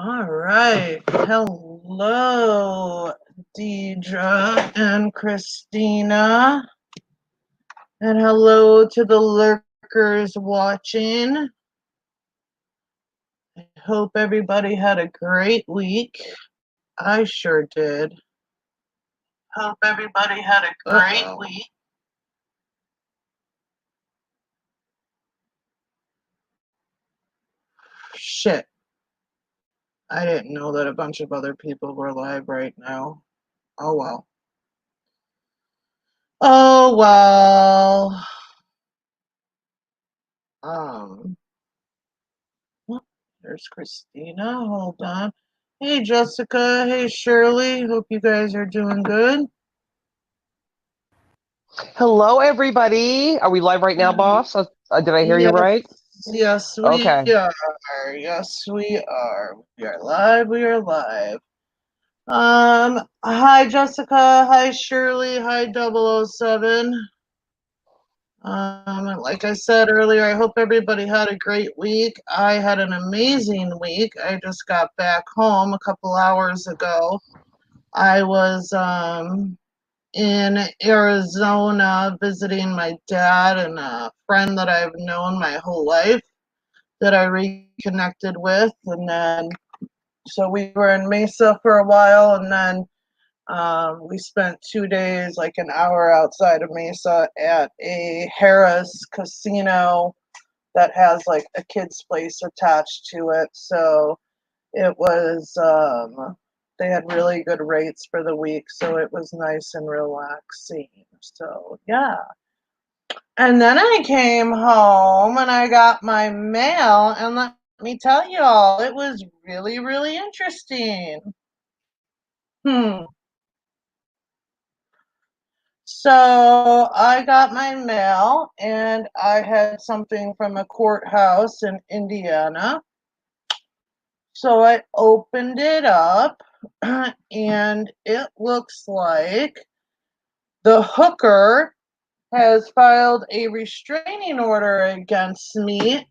All right. Hello, Deidre and Christina. And hello to the lurkers watching. I hope everybody had a great week. I sure did. Hope everybody had a great week. Shit. I didn't know that a bunch of other people were live right now. Oh well. Oh well. Um, there's Christina. Hold on. Hey Jessica. Hey Shirley. Hope you guys are doing good. Hello, everybody. Are we live right now, boss? Did I hear you Yes, right? yes, we Okay. are. Yes, we are. We are live. We are live. Hi Jessica. Hi Shirley. Hi 007. Like I said earlier, I hope everybody had a great week. I had an amazing week. I just got back home a couple hours ago. I was in Arizona visiting my dad and a friend that I've known my whole life that I reconnected with. And then, so we were in Mesa for a while, and then we spent 2 days, like an hour outside of Mesa, at a Harris casino that has like a kid's place attached to it. So it was, they had really good rates for the week. So it was nice and relaxing. So yeah. And then I came home and I got my mail. And let me tell you all, it was really, really interesting. Hmm. So I got my mail and I had something from a courthouse in Indiana. So I opened it up and it looks like the hooker has filed a restraining order against me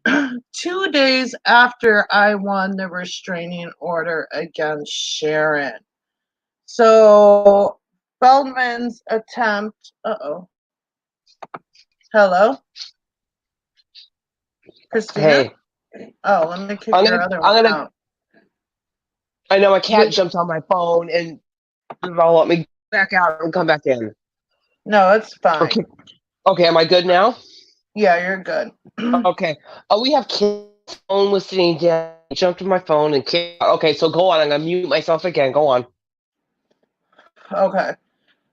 2 days after I won the restraining order against Sharon. So Feldman's attempt, hello, Christina? Hey, Oh, let me kick I'm your gonna, other one I'm gonna, out. I know my cat You, jumped on my phone and it'll let me back out and come back in. no, it's fine. Okay. Okay. Am I good now? Yeah, you're good. Okay. Oh, we have kid phone listening down. Jumped on my phone and okay. So go on. I'm gonna mute myself again. Go on. Okay.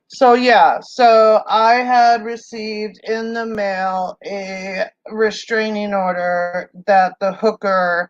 So yeah, so I had received in the mail a restraining order that the hooker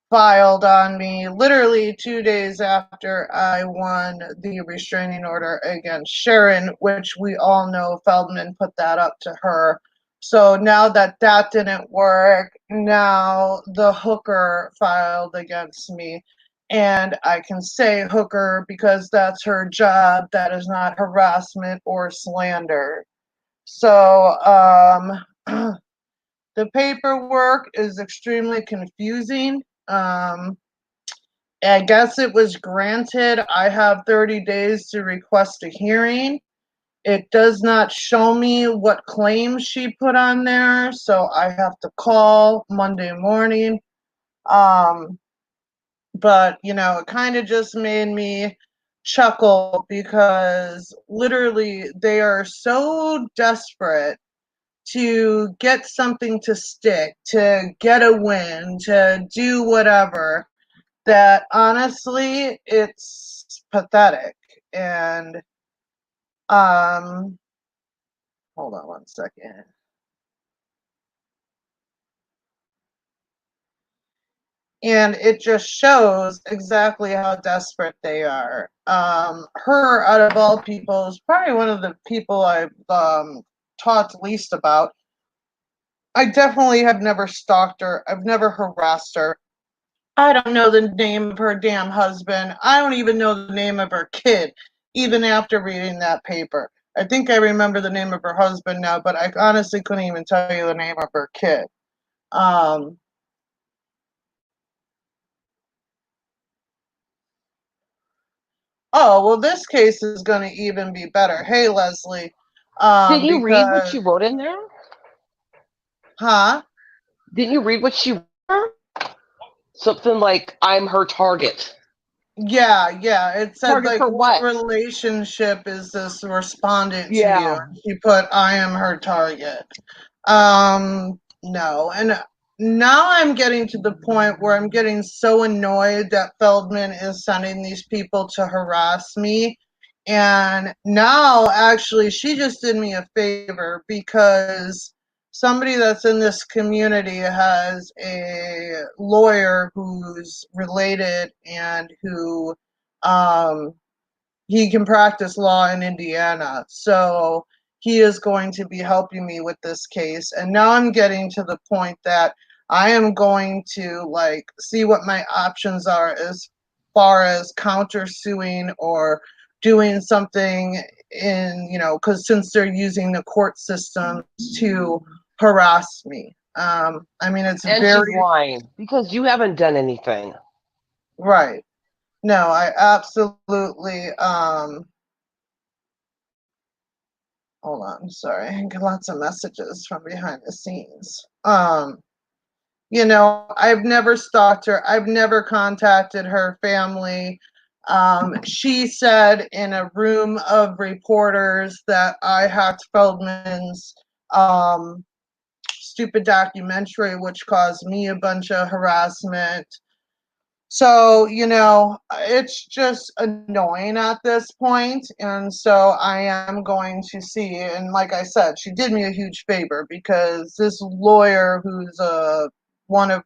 filed on me literally 2 days after I won the restraining order against Sharon, which we all know Feldman put that up to her. So now that that didn't work, now the hooker filed against me. And I can say hooker because that's her job. That is not harassment or slander. So the paperwork is extremely confusing. I guess it was granted. I have 30 days to request a hearing. It does not show me what claims she put on there, so I have to call Monday morning. Um, but it kind of just made me chuckle because literally they are so desperate to get something to stick, to get a win, to do whatever, that honestly it's pathetic. And um hold on one second. And it just shows exactly how desperate they are. Her, out of all people, is probably one of the people I've talked least about. I definitely have never stalked her. I've never harassed her. I don't know the name of her damn husband. I don't even know the name of her kid, even after reading that paper. I think I remember the name of her husband now, but I honestly couldn't even tell you the name of her kid. Um, Oh, well, this case is going to even be better. Hey, Leslie. Didn't you read what Because, she wrote in there? huh? Didn't you read what she wrote? Something like, I'm her target. Yeah, yeah. It said, Target like, for what what? relationship is this respondent to you? Yeah. And she put, I am her target. No. And now I'm getting to the point where I'm getting so annoyed that Feldman is sending these people to harass me. And now, actually, she just did me a favor because somebody that's in this community has a lawyer who's related and who um, he can practice law in Indiana. So he is going to be helping me with this case. And now I'm getting to the point that I am going to like see what my options are as far as countersuing or doing something in, because since they're using the court systems to harass me. I mean, it's And she's very lying because you haven't done anything. right. No, I absolutely hold on, sorry. I get lots of messages from behind the scenes. I've never stalked her. I've never contacted her family. She said in a room of reporters that I hacked Feldman's stupid documentary, which caused me a bunch of harassment. So, it's just annoying at this point. And so I am going to see. And like I said, she did me a huge favor because this lawyer who's one of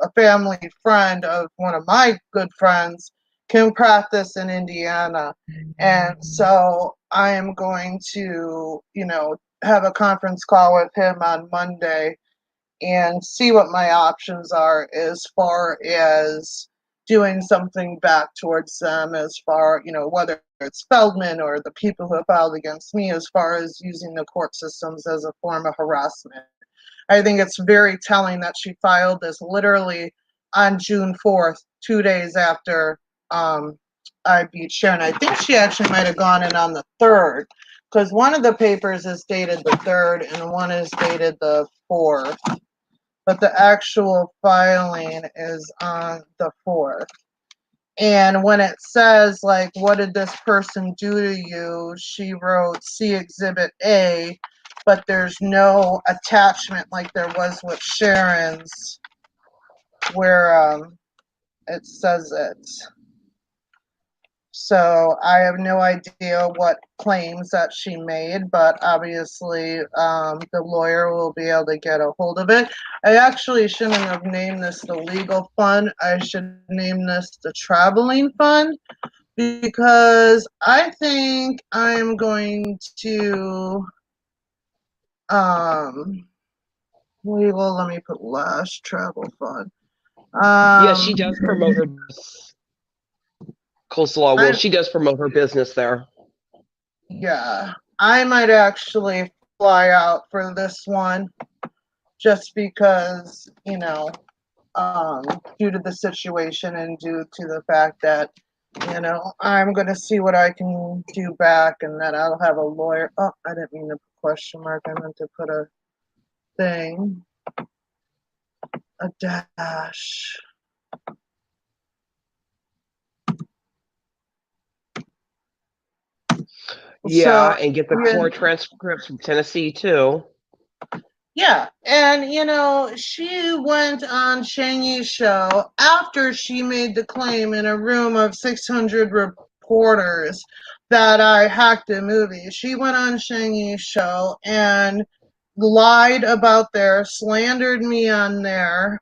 a family friend of one of my good friends can practice in Indiana. And so I am going to, have a conference call with him on Monday and see what my options are as far as doing something back towards them as far, whether it's Feldman or the people who have filed against me as far as using the court systems as a form of harassment. I think it's very telling that she filed this literally on June 4th, 2 days after I beat Sharon. I think she actually might have gone in on the 3rd because one of the papers is dated the 3rd and one is dated the 4th, but the actual filing is on the 4th. And when it says, like, what did this person do to you? She wrote, see Exhibit A, but there's no attachment like there was with Sharon's, where it says it. So I have no idea what claims that she made, but obviously the lawyer will be able to get a hold of it. I actually shouldn't have named this the legal fund. I should name this the traveling fund because I think I'm going to um legal. Let me put last travel fund. Yeah, she does promote her coleslaw. Well, I she does promote her business there. yeah, I might actually fly out for this one just because, due to the situation and due to the fact that, I'm going to see what I can do back and that I'll have a lawyer. Oh, I didn't mean to put question mark. I meant to put a thing, a dash. Yeah, So, and get the yeah, court transcripts from Tennessee too. yeah, and she went on Shang show after she made the claim in a room of 600 reporters that I hacked a movie. She went on Shang show and lied about there, slandered me on there.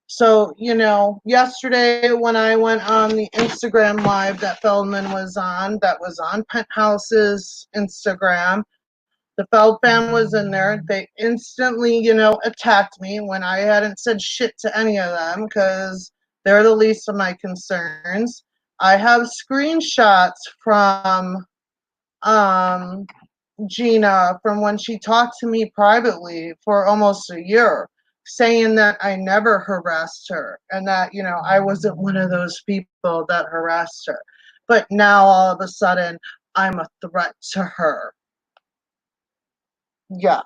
So, yesterday when I went on the Instagram live that Feldman was on, that was on Penthouse's Instagram, the Feld fam was in there. They instantly, attacked me when I hadn't said shit to any of them because they're the least of my concerns. I have screenshots from um, Gina from when she talked to me privately for almost a year, saying that I never harassed her and that, I wasn't one of those people that harassed her. but now all of a sudden I'm a threat to her. Yeah.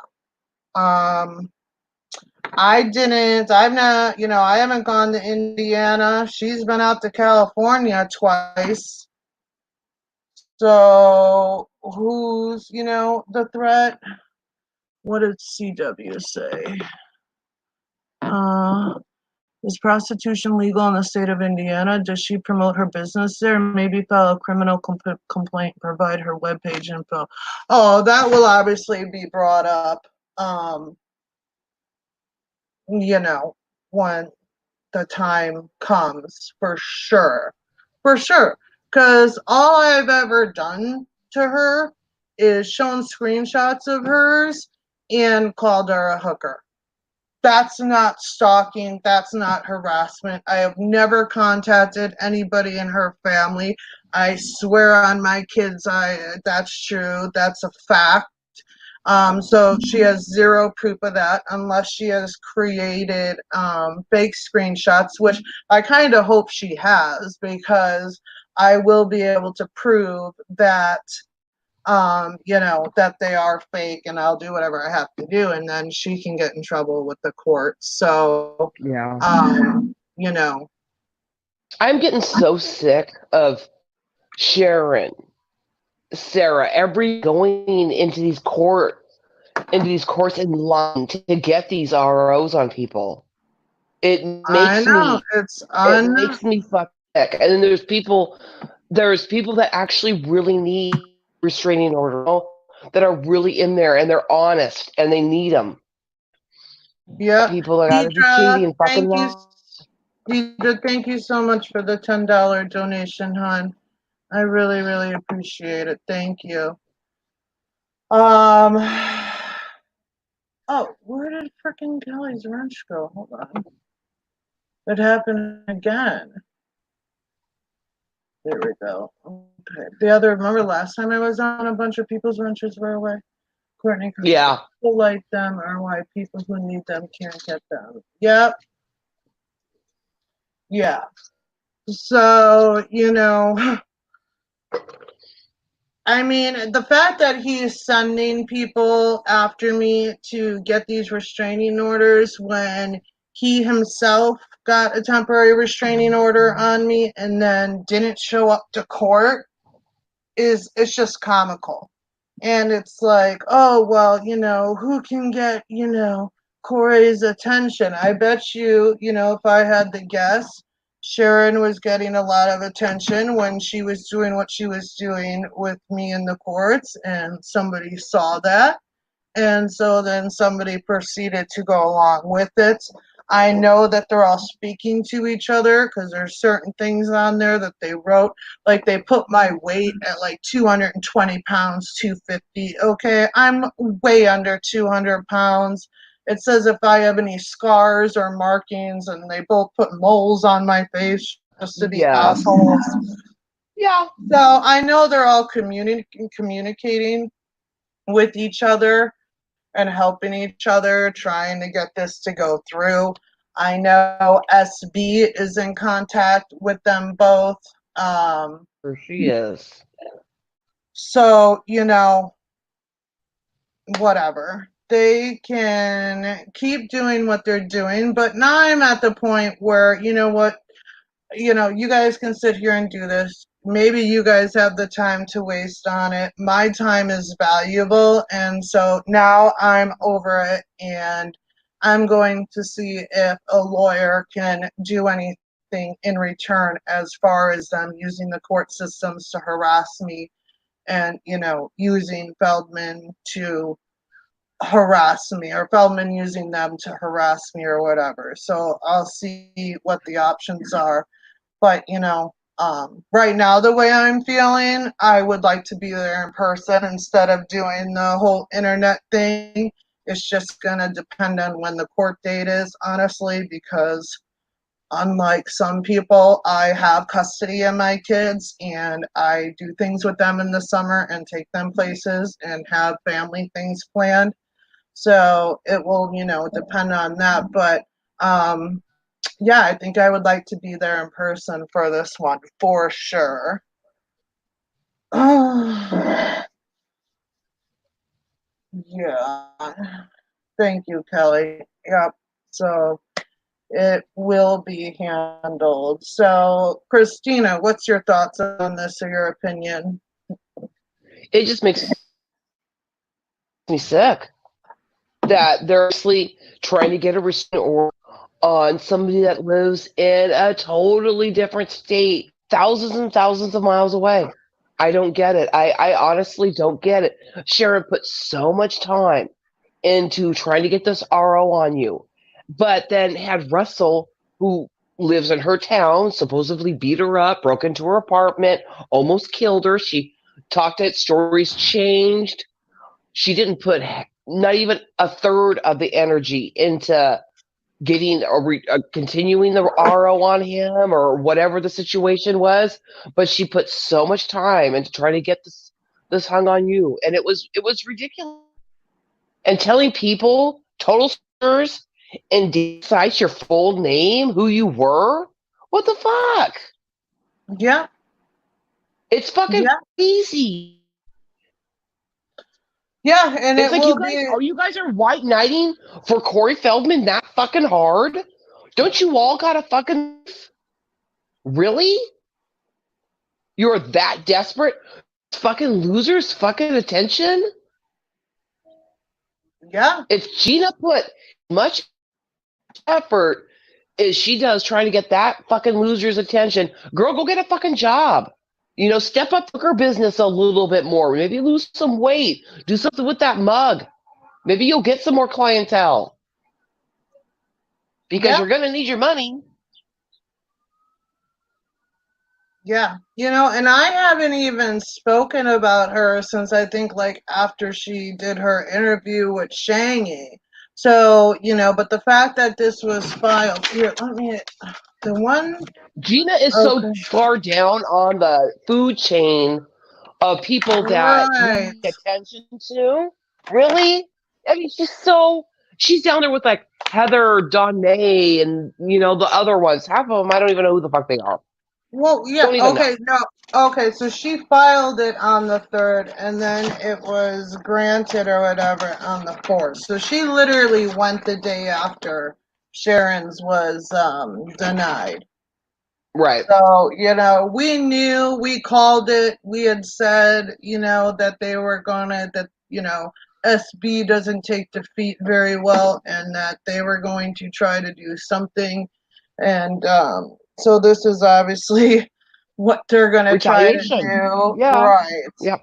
Um, I'm not, I haven't gone to Indiana. She's been out to California twice. So who's, the threat? What did CW say? Uh, is prostitution legal in the state of Indiana? Does she promote her business there? Maybe file a criminal complaint, provide her webpage info. Oh, that will obviously be brought up, you know, when the time comes, for sure. For sure. Because all I've ever done to her is shown screenshots of hers and called her a hooker. That's not stalking. That's not harassment. I have never contacted anybody in her family. I swear on my kids, that's true. That's a fact. So she has zero proof of that unless she has created fake screenshots, which I kind of hope she has because I will be able to prove that that they are fake and I'll do whatever I have to do and then she can get in trouble with the court. So, Yeah. you know, I'm getting so sick of Sharon, Sarah, every going into these courts and lying to get these ROs on people. It I makes know me it's it makes me fuck sick. And then there's people that actually really need restraining order that are really in there and they're honest and they need them. yeah. People that gotta be Deidre, shady and fucking thank you. lie. Deidre, thank you so much for the $10 donation, hon. I really, really appreciate it. Thank you. Um, oh, where did frickin' Kelly's wrench go? Hold on. It happened again. There we go. Okay. Remember last time I was on, a bunch of people's wrenches were away? Courtney, Yeah, people like them are why people who need them can't get them. Yep. Yeah. So, I mean, the fact that he's sending people after me to get these restraining orders when he himself got a temporary restraining order on me and then didn't show up to court it's just comical. And it's like, oh well, who can get, Corey's attention? I bet you, if I had to guess, Sharon was getting a lot of attention when she was doing what she was doing with me in the courts, and somebody saw that and so then somebody proceeded to go along with it. I know that they're all speaking to each other because there's certain things on there that they wrote. Like they put my weight at like 220 pounds, 250. Okay, I'm way under 200 pounds. It says if I have any scars or markings, and they both put moles on my face just to be yeah, assholes. yeah, So I know they're all communicating with each other and helping each other, trying to get this to go through. I know SB is in contact with them both. Um, for she is. so, whatever. They can keep doing what they're doing, but now I'm at the point where, you know what, you guys can sit here and do this. Maybe you guys have the time to waste on it. My time is valuable. And so now I'm over it and I'm going to see if a lawyer can do anything in return as far as them using the court systems to harass me and, using Feldman to harass me or Feldman using them to harass me or whatever. So I'll see what the options are, but right now the way I'm feeling, I would like to be there in person instead of doing the whole internet thing. It's just gonna depend on when the court date is, honestly, because unlike some people, I have custody of my kids and I do things with them in the summer and take them places and have family things planned. So it will, depend on that. But yeah, I think I would like to be there in person for this one for sure. Yeah. Thank you, Kelly. Yep. So it will be handled. So, Christina, what's your thoughts on this or your opinion? It just makes me sick that they're actually trying to get a restraining order on somebody that lives in a totally different state, thousands and thousands of miles away. I don't get it. I honestly don't get it. Sharon put so much time into trying to get this RO on you, but then had Russell, who lives in her town, supposedly beat her up, broke into her apartment, almost killed her. She talked that stories changed. She didn't put not even a third of the energy into getting continuing the RO on him or whatever the situation was, but she put so much time into trying to get this hung on you, and it was ridiculous. And telling people total strangers and decide your full name, who you were, what the fuck? Yeah. It's fucking Yeah. easy. Yeah. And It's it like will be, you guys are white knighting for Corey Feldman that fucking hard? Don't you all got a fucking really? You're that desperate? Fucking losers fucking attention? yeah. If Gina put much effort as she does trying to get that fucking loser's attention, girl, go get a fucking job. Step up her business a little bit more. Maybe lose some weight. Do something with that mug. Maybe you'll get some more clientele because Yeah. you're going to need your money. Yeah. And I haven't even spoken about her since I think like after she did her interview with Shangy. So, but the fact that this was filed here, the one, Gina is so okay. far down on the food chain of people that Right. we pay attention to. Really? I mean, she's down there with like Heather, Don May, and the other ones. Half of them, I don't even know who the fuck they are. Well, yeah, Don't even know. okay, no, okay, so she filed it on the 3rd, and then it was granted or whatever on the 4th. So she literally went the day after Sharon's was denied. Right. So, we knew, we called it, we had said, that they were gonna, that, SB doesn't take defeat very well, and that they were going to try to do something. And so this is obviously what they're going to try to Retaliation. do. Yeah. Right. Yep.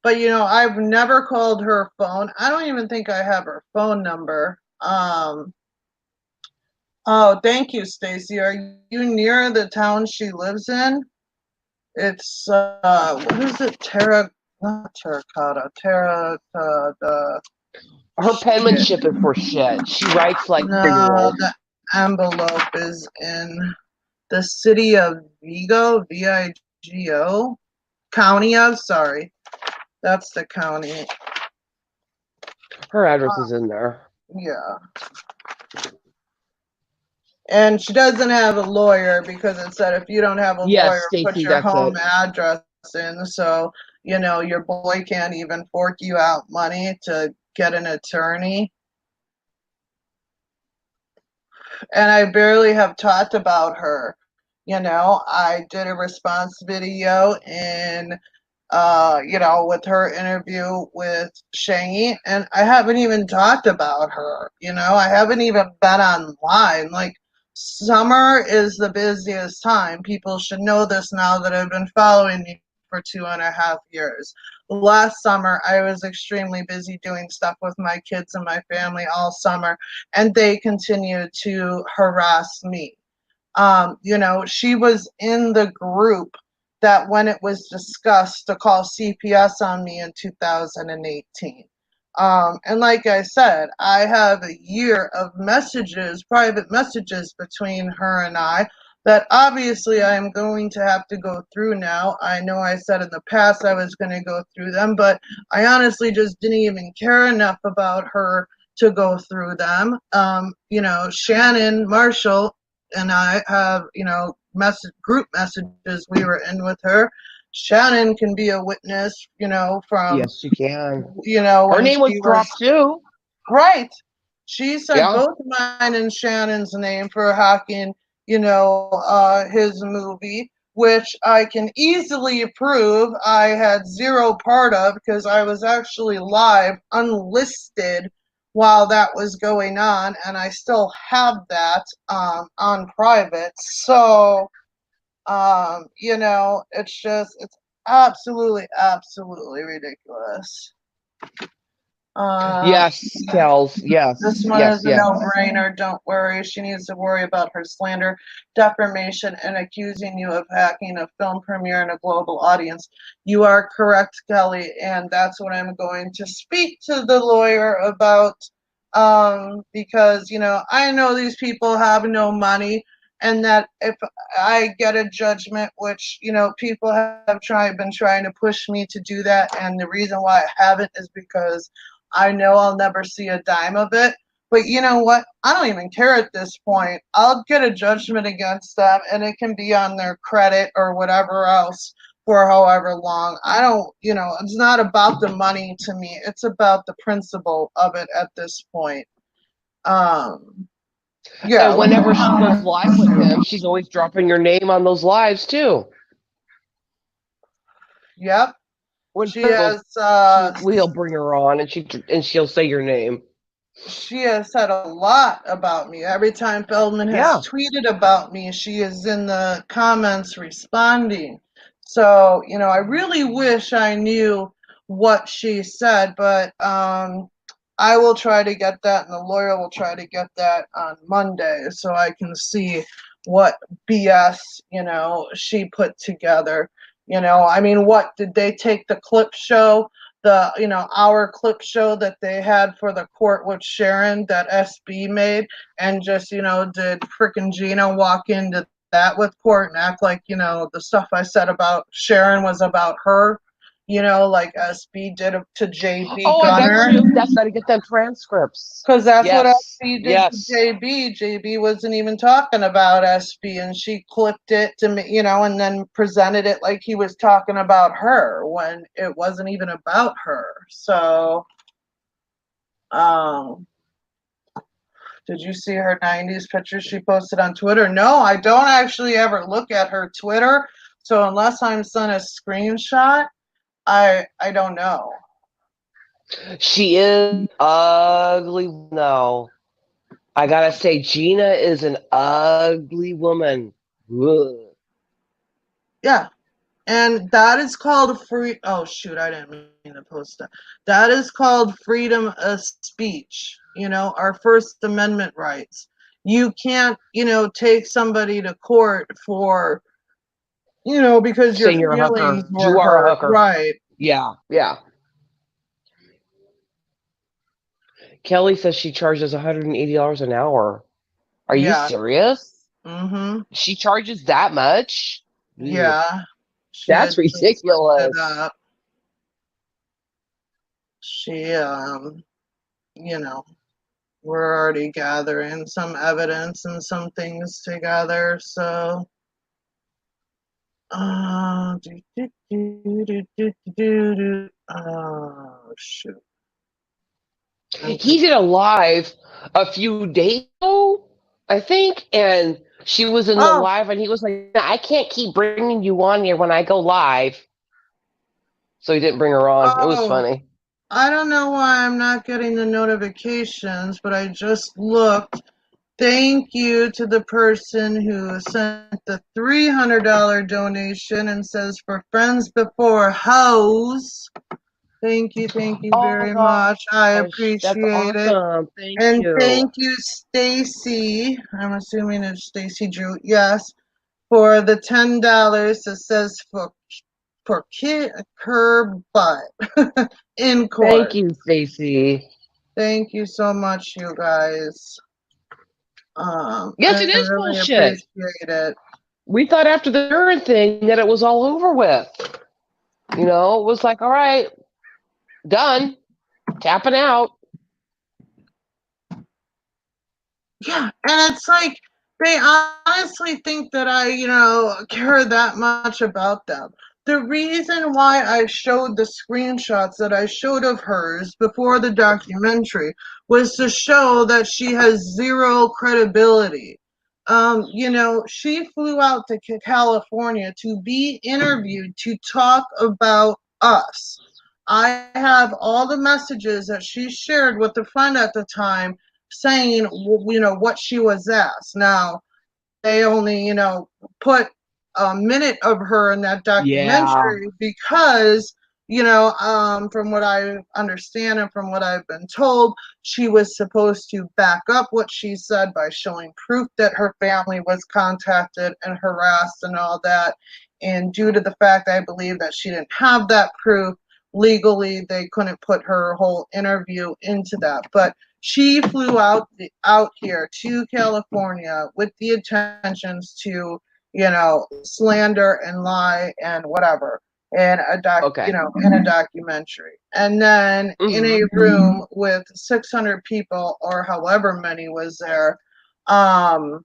But, I've never called her phone. I don't even think I have her phone number. Oh, thank you, Stacy. Are you near the town she lives in? It's what is it? Not terracotta. Her Shit. penmanship is for shit. She writes like No, 4-year-olds. the envelope is in the city of Vigo, Vigo, county of. Sorry, that's the county. Her address is in there. Yeah. And she doesn't have a lawyer because it said if you don't have a Yes, lawyer, put Stacy, your that's home it. address in. So, your boy can't even fork you out money to get an attorney. And I barely have talked about her. I did a response video in with her interview with Shangy, and I haven't even talked about her. I haven't even been online. Like, summer is the busiest time. People should know this now that have been following me for 2.5 years. Last summer, I was extremely busy doing stuff with my kids and my family all summer, and they continued to harass me. She was in the group that when it was discussed to call CPS on me in 2018. And like I said, I have a year of messages, private messages between her and I that obviously I am going to have to go through now. I know I said in the past I was going to go through them, but I honestly just didn't even care enough about her to go through them. Shannon Marshall and I have, group messages we were in with her. Shannon can be a witness, from, Yes, she can. Her when name was she was dropped too. right. She said Yeah. both mine and Shannon's name for hacking, his movie, which I can easily prove I had zero part of because I was actually live, unlisted, while that was going on, and I still have that on private. So, it's absolutely, absolutely ridiculous. Um, Yes, Kels. this Yes, one yes, is a yes. no-brainer. Don't worry. She needs to worry about her slander, defamation, and accusing you of hacking a film premiere and a global audience. You are correct, Kelly, and that's what I'm going to speak to the lawyer about. Because I know these people have no money, and that if I get a judgment, which people have been trying to push me to do that, and the reason why I haven't is because I know I'll never see a dime of it. But you know what? I don't even care at this point. I'll get a judgment against them and it can be on their credit or whatever else for however long. I don't, it's not about the money to me. It's about the principle of it at this point. Um, yeah. And whenever she goes live with him, she's always dropping your name on those lives too. Yep. When She Phil goes, has we'll bring her on, and she'll say your name. she has said a lot about me. Every time Feldman has Yeah. tweeted about me, she is in the comments responding. So, I really wish I knew what she said, but I will try to get that, and the lawyer will try to get that on Monday so I can see what BS, she put together. I mean, what did they take the clip show? The our clip show that they had for the court with Sharon that SB made, and just did frickin' Gina walk into that with court and act like the stuff I said about Sharon was about her, like SB did to JB Oh, I bet Gunner, you. That's got to get them transcripts. because that's what Yes. SB did to Yes. JB. JB wasn't even talking about SB, and she clipped it to me, and then presented it like he was talking about her when it wasn't even about her. So, um, did you see her 90s picture she posted on Twitter? No, I don't actually ever look at her Twitter. So unless I'm sent a screenshot, I don't know. She is ugly. No. I gotta say, Gina is an ugly woman. Ugh. Yeah, and that is called free. Oh shoot, I didn't mean to post that. That is called freedom of speech. Our First Amendment rights. You can't, take somebody to court for, because your Saying you're a feelings hooker. were You are a hurt. hooker. Right. Yeah, yeah. Kelly says she charges $180 an hour. Are you Yeah. serious? Mm-hmm. She charges that much? Ugh. Yeah. She That's had just looked it ridiculous. up. She, you know, we're already gathering some evidence and some things together. So, oh, shoot. He did a live a few days ago, I think, and she was in the Oh, live, and he was like, I can't keep bringing you on here when I go live. So he didn't bring her on. It was oh, funny. I don't know why I'm not getting the notifications, but I just looked. Thank you to the person who sent the $300 donation and says for friends before hoes. Thank you Oh very much. I gosh, that's appreciate it. awesome. Thank And you. thank you, Stacy. I'm assuming it's Stacy Drew. Yes, for the $10 that says for kid her butt in Thank court. you, Stacy. Thank you so much, you guys. Yes, I it is really bullshit. appreciate it. We thought after the urine thing that it was all over with. It was like, all right, done, tapping out. Yeah, and it's like they honestly think that I, care that much about them. The reason why I showed the screenshots that I showed of hers before the documentary was to show that she has zero credibility. She flew out to California to be interviewed to talk about us. I have all the messages that she shared with a friend at the time saying, what she was asked. Now, they only, put a minute of her in that Yeah. documentary because, from what I understand and from what I've been told, she was supposed to back up what she said by showing proof that her family was contacted and harassed and all that. And due to the fact I believe that she didn't have that proof, legally they couldn't put her whole interview into that. But she flew out here to California with the intentions to, slander and lie and whatever Okay. in a documentary. And then in Hmm. a room with 600 people or however many was there, um,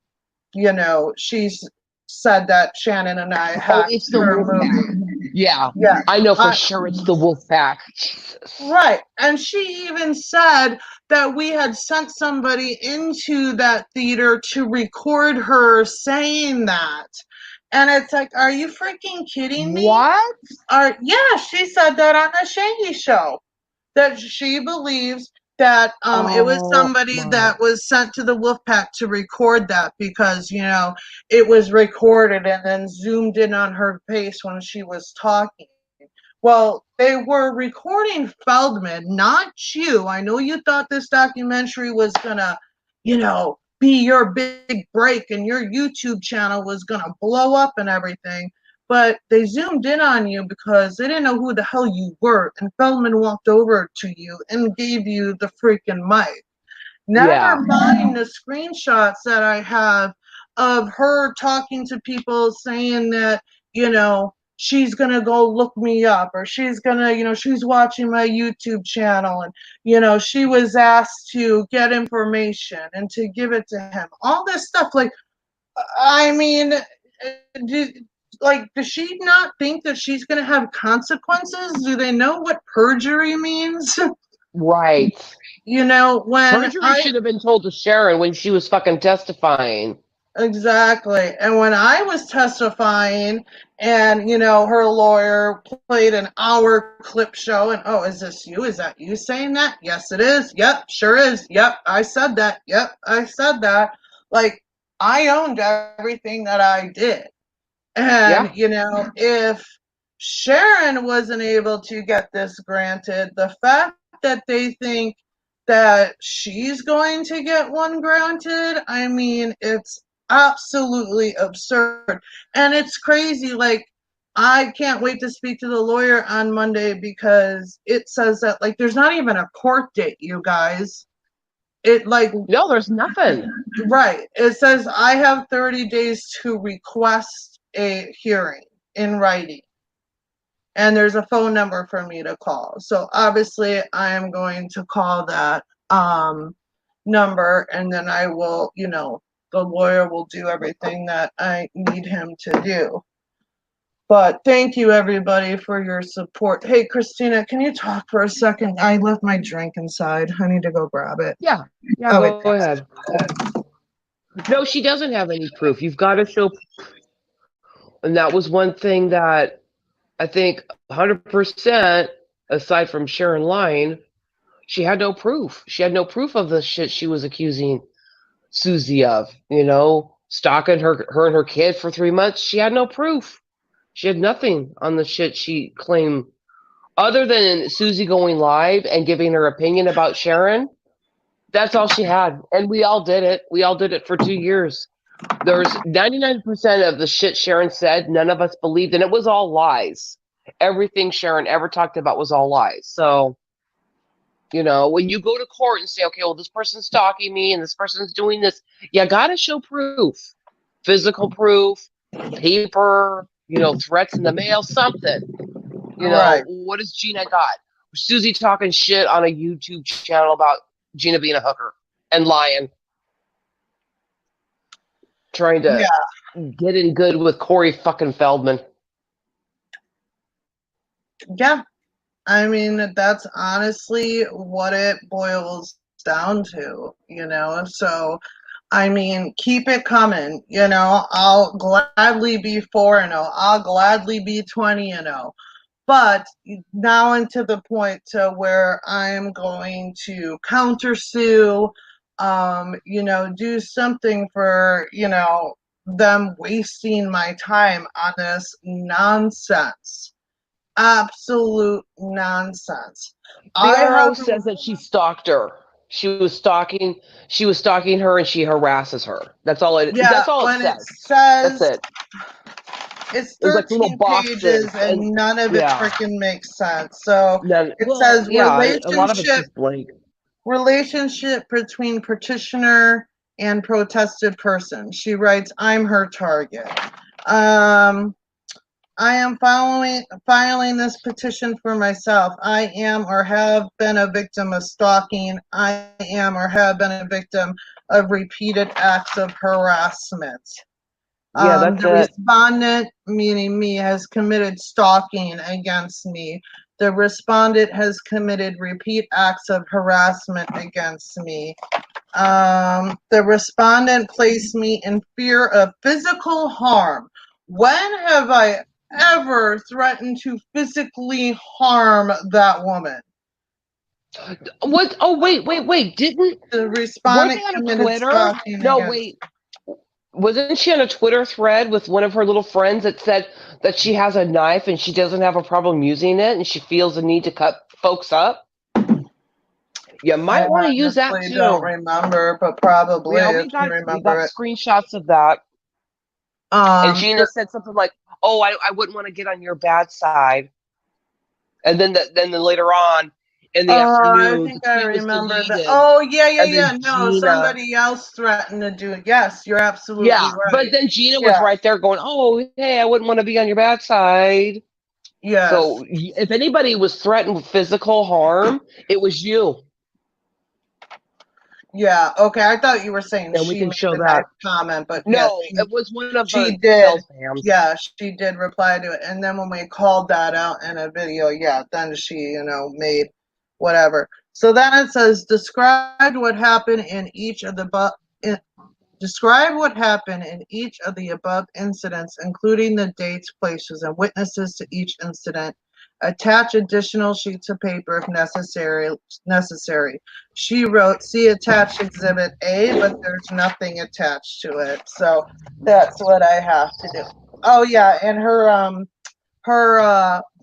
she's said that Shannon and I Oh, hacked it's the her wolf pack. movie. Yeah. Yeah. I know for I, sure it's the wolf pack. Jesus. Right. And she even said that we had sent somebody into that theater to record her saying that. And it's like, are you freaking kidding me? What? Yeah, she said that on the Shaggy Show. That she believes that it was Oh somebody my. that was sent to the Wolfpack to record that because, it was recorded and then zoomed in on her face when she was talking. Well, they were recording Feldman, not you. I know you thought this documentary was gonna, be your big break and your YouTube channel was gonna blow up and everything. But they zoomed in on you because they didn't know who the hell you were. And Feldman walked over to you and gave you the freaking mic. Never Yeah. mind the screenshots that I have of her talking to people saying that, she's going to go look me up or she's going to, she's watching my YouTube channel and, she was asked to get information and to give it to him. All this stuff. Like, I mean, do, does she not think that she's going to have consequences? Do they know what perjury means? Right. When Perjury I should have been told to Sharon when she was fucking testifying. Exactly. And when I was testifying and, her lawyer played an hour clip show and, oh, is this you? Is that you saying that? Yes, it is. Yep, sure is. Yep, I said that. Yep, I said that. Like, I owned everything that I did. And, Yeah. if Sharon wasn't able to get this granted, the fact that they think that she's going to get one granted, I mean, it's absolutely absurd. And it's crazy. Like, I can't wait to speak to the lawyer on Monday because it says that, like, there's not even a court date, you guys. It, like, No, there's nothing. right. It says I have 30 days to request a hearing in writing. And there's a phone number for me to call. So obviously I am going to call that number and then I will, the lawyer will do everything that I need him to do. But thank you everybody for your support. Hey Christina, can you talk for a second? I left my drink inside. I need to go grab it. Yeah. Yeah, Okay, go thanks. ahead. No, she doesn't have any proof. You've got to show. And that was one thing that I think 100%, aside from Sharon lying, she had no proof. She had no proof of the shit she was accusing Susie of, stalking her and her kid for 3 months. She had no proof. She had nothing on the shit she claimed other than Susie going live and giving her opinion about Sharon. That's all she had. And we all did it. We all did it for 2 years. There's 99% of the shit Sharon said, none of us believed, and it was all lies. Everything Sharon ever talked about was all lies. So, when you go to court and say, okay, well, this person's stalking me and this person's doing this, you got to show proof, physical proof, paper, threats in the mail, something. Right. What has Gina got? Susie talking shit on a YouTube channel about Gina being a hooker and lying, trying to Yeah. get in good with Corey fucking Feldman. Yeah, I mean, that's honestly what it boils down to, So, I mean, keep it coming, I'll gladly be 4-0. I'll gladly be 20-0. But now into the point to where I'm going to countersue, do something for, them wasting my time on this nonsense. Absolute nonsense. I The have RO says that she stalked her. She was stalking her and she harasses her. Yeah, That's all it when it says. That's says it. it's There's like little 13 pages boxes and and none of it yeah. freaking makes sense. So Then it well, says yeah, a lot of it's just blank. relationship between petitioner and protested person. She writes, I'm her target. Um, I am filing this petition for myself. I am or have been a victim of stalking. I am or have been a victim of repeated acts of harassment. Yeah, that's The it. respondent, meaning me, has committed stalking against me. The respondent has committed repeat acts of harassment against me. The respondent placed me in fear of physical harm. When have I ever threatened to physically harm that woman? What? Oh, wait. Didn't The weren't respondent they on a committed Twitter? stalking No, against. wait. Wasn't she on a Twitter thread with one of her little friends that said that she has a knife and she doesn't have a problem using it and she feels the need to cut folks up? You I might want to use that honestly don't too. remember, but probably Yeah, if you we got remember it. screenshots of that. And Um, Gina said something like, "Oh, I wouldn't want to get on your bad side." And then later on in the I afternoon, the think I tweet was remember that. deleted, Oh, yeah, yeah, and yeah. then No, Gina, somebody else threatened to do it. Yes, you're absolutely yeah, but right. then Gina was Yeah, right there going, "Oh, hey, I wouldn't want to be on your bad side." yes. So if anybody was threatened with physical harm, it was you, Yeah, okay. I thought you were saying and we she can made show the nice that. comment, but yes, No, it was one of she her did. cell fams. Yeah, she did reply to it. And then when we called that out in a video, yeah, then she, made whatever. So then it says, describe what happened in each of the above incidents, including the dates, places, and witnesses to each incident. Attach additional sheets of paper if necessary. She wrote, see attached exhibit A, but there's nothing attached to it. So that's what I have to do. Oh yeah, and her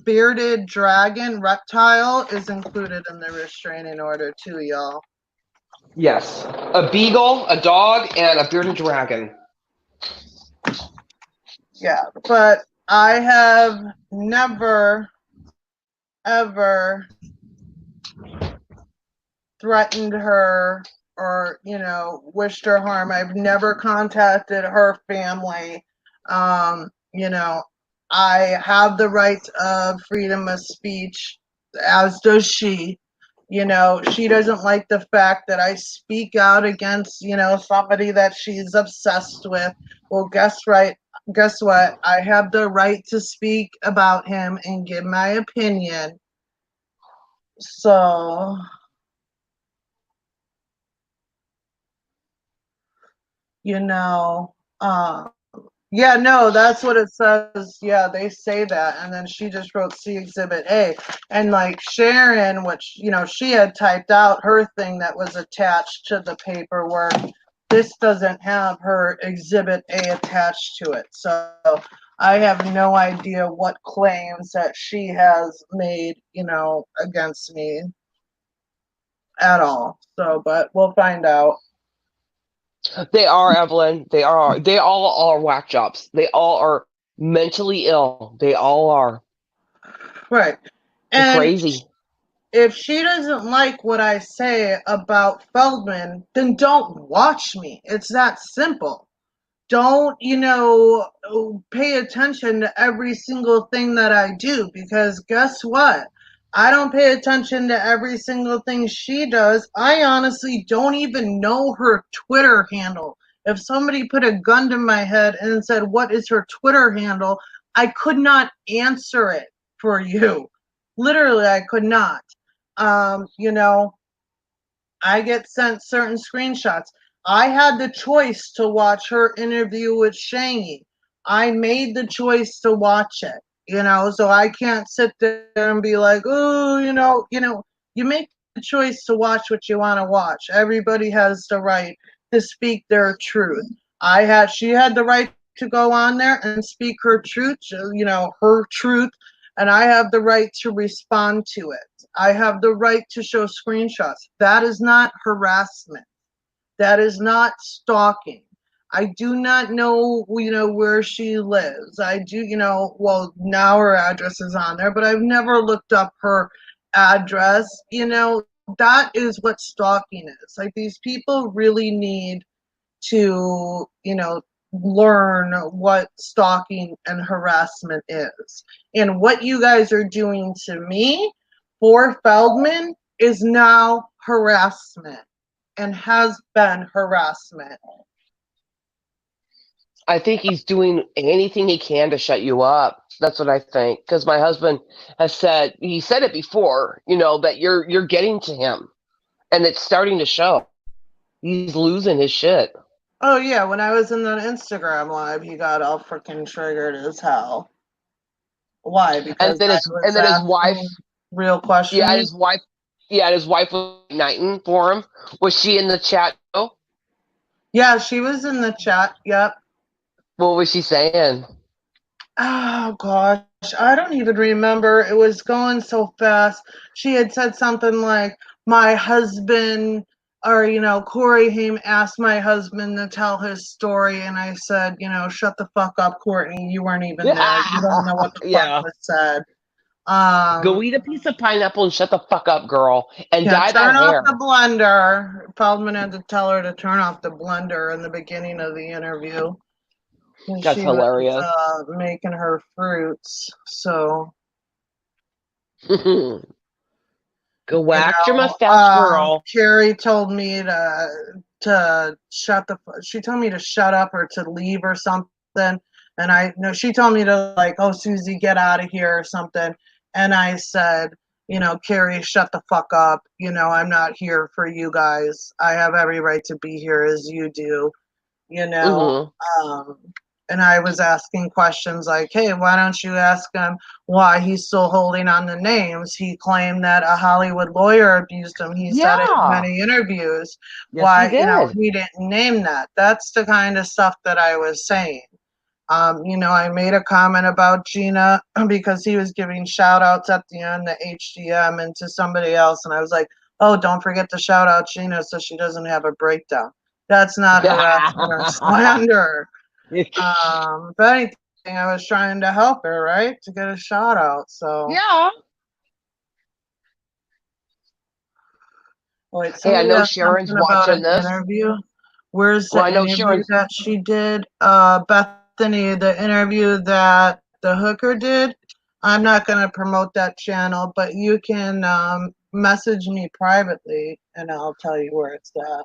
bearded dragon reptile is included in the restraining order too, y'all. Yes, a beagle, a dog, and a bearded dragon. Yeah, but I have never ever threatened her or, wished her harm. I've never contacted her family. You know, I have the right of freedom of speech, as does she. She doesn't like the fact that I speak out against, somebody that she's obsessed with. Well, guess what? I have the right to speak about him and give my opinion. So, you know, yeah, no, that's what it says. Yeah, they say that. And then she just wrote C Exhibit A. And like Sharon, which, she had typed out her thing that was attached to the paperwork. This doesn't have her Exhibit A attached to it. So I have no idea what claims that she has made, against me at all. So, but we'll find out. They are, Evelyn. They are. They all are whack jobs. They all are mentally ill. They all are. Right. They're And crazy. if she doesn't like what I say about Feldman, then don't watch me. It's that simple. Don't, pay attention to every single thing that I do because guess what? I don't pay attention to every single thing she does. I honestly don't even know her Twitter handle. If somebody put a gun to my head and said, what is her Twitter handle? I could not answer it for you. Literally, I could not. You know, I get sent certain screenshots. I had the choice to watch her interview with Shangy. I made the choice to watch it, so I can't sit there and be like, oh, you make the choice to watch what you want to watch. Everybody has the right to speak their truth. She had the right to go on there and speak her truth, her truth, and I have the right to respond to it. I have the right to show screenshots. That is not harassment. That is not stalking. I do not know, where she lives. I do, well, now her address is on there, but I've never looked up her address. That is what stalking is. Like, these people really need to, learn what stalking and harassment is. And what you guys are doing to me for Feldman is now harassment and has been harassment. I think he's doing anything he can to shut you up. That's what I think. Because my husband has said, he said it before, that you're getting to him, and it's starting to show. He's losing his shit. Oh yeah, when I was in that Instagram live, he got all freaking triggered as hell. Why? And Because then I his was and then his wife, asking real yeah, and questions. his wife was nighting for him. Was she in the chat? Oh, Yeah, she was in the chat. Yep. what was she saying? Oh gosh, I don't even remember. It was going so fast. She had said something like, "My husband," or Corey Haim asked my husband to tell his story, and I said, "Shut the fuck up, Courtney. You weren't even there. You don't know what the fuck Yeah. was said." Go eat a piece of pineapple and shut the fuck up, girl, and Yeah, dye that turn off hair. the blender. Feldman had to tell her to turn off the blender in the beginning of the interview when That's she was hilarious. making her fruits. So. Go wax your mustache, girl. Carrie told me to shut the. She told me to shut up or to leave or something, and I no. She told me to like, oh Susie, get out of here or something, and I said, Carrie, shut the fuck up. I'm not here for you guys. I have every right to be here as you do. You know, Hmm. um, and I was asking questions like, hey, why don't you ask him why he's still holding on the names? He claimed that a Hollywood lawyer abused him. He said it in Yeah. many interviews. Yes, he Why, did. he didn't name that. That's the kind of stuff that I was saying. I made a comment about Gina because he was giving shout outs at the end to HDM and to somebody else. And I was like, oh, don't forget to shout out Gina so she doesn't have a breakdown. That's not harassment or slander. If anything, I was trying to help her, right? To get a shout out. So, Yeah. wait, Hey, I somebody know asked Sharon's something about watching an this. interview. Where's Well, the I know interview Sharon's. that she did? Bethany, the interview that the hooker did. I'm not going to promote that channel, but you can message me privately and I'll tell you where it's at.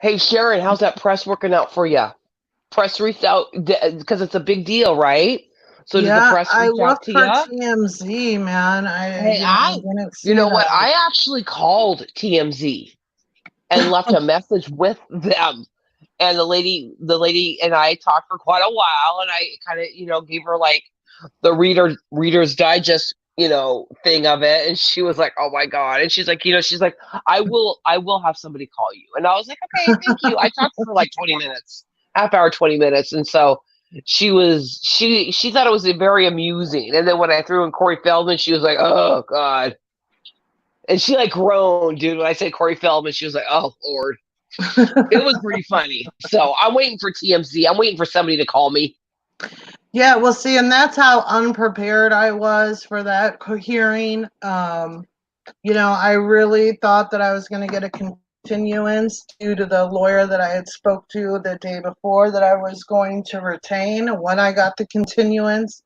Hey, Sharon, how's that press working out for you? Press reached out because it's a big deal, right? So did the Yeah, press I reach out looked to for you? TMZ, man. I, Hey, I. didn't You see know what? that. I actually called TMZ and left a message with them. And the lady and I talked for quite a while, and I kind of, gave her like the Reader's Digest, thing of it, and she was like, "Oh my god!" And she's like, "I will have somebody call you." And I was like, "Okay, thank you." I talked for like 20 minutes, half hour, 20 minutes, and so she thought it was very amusing. And then when I threw in Corey Feldman, she was like, "Oh god." And she like groaned, dude. When I said Corey Feldman, she was like, "Oh Lord." It was pretty funny. So I'm waiting for TMZ. I'm waiting for somebody to call me. Yeah, well, see, and that's how unprepared I was for that hearing. I really thought that I was going to get a continuance due to the lawyer that I had spoke to the day before that I was going to retain when I got the continuance.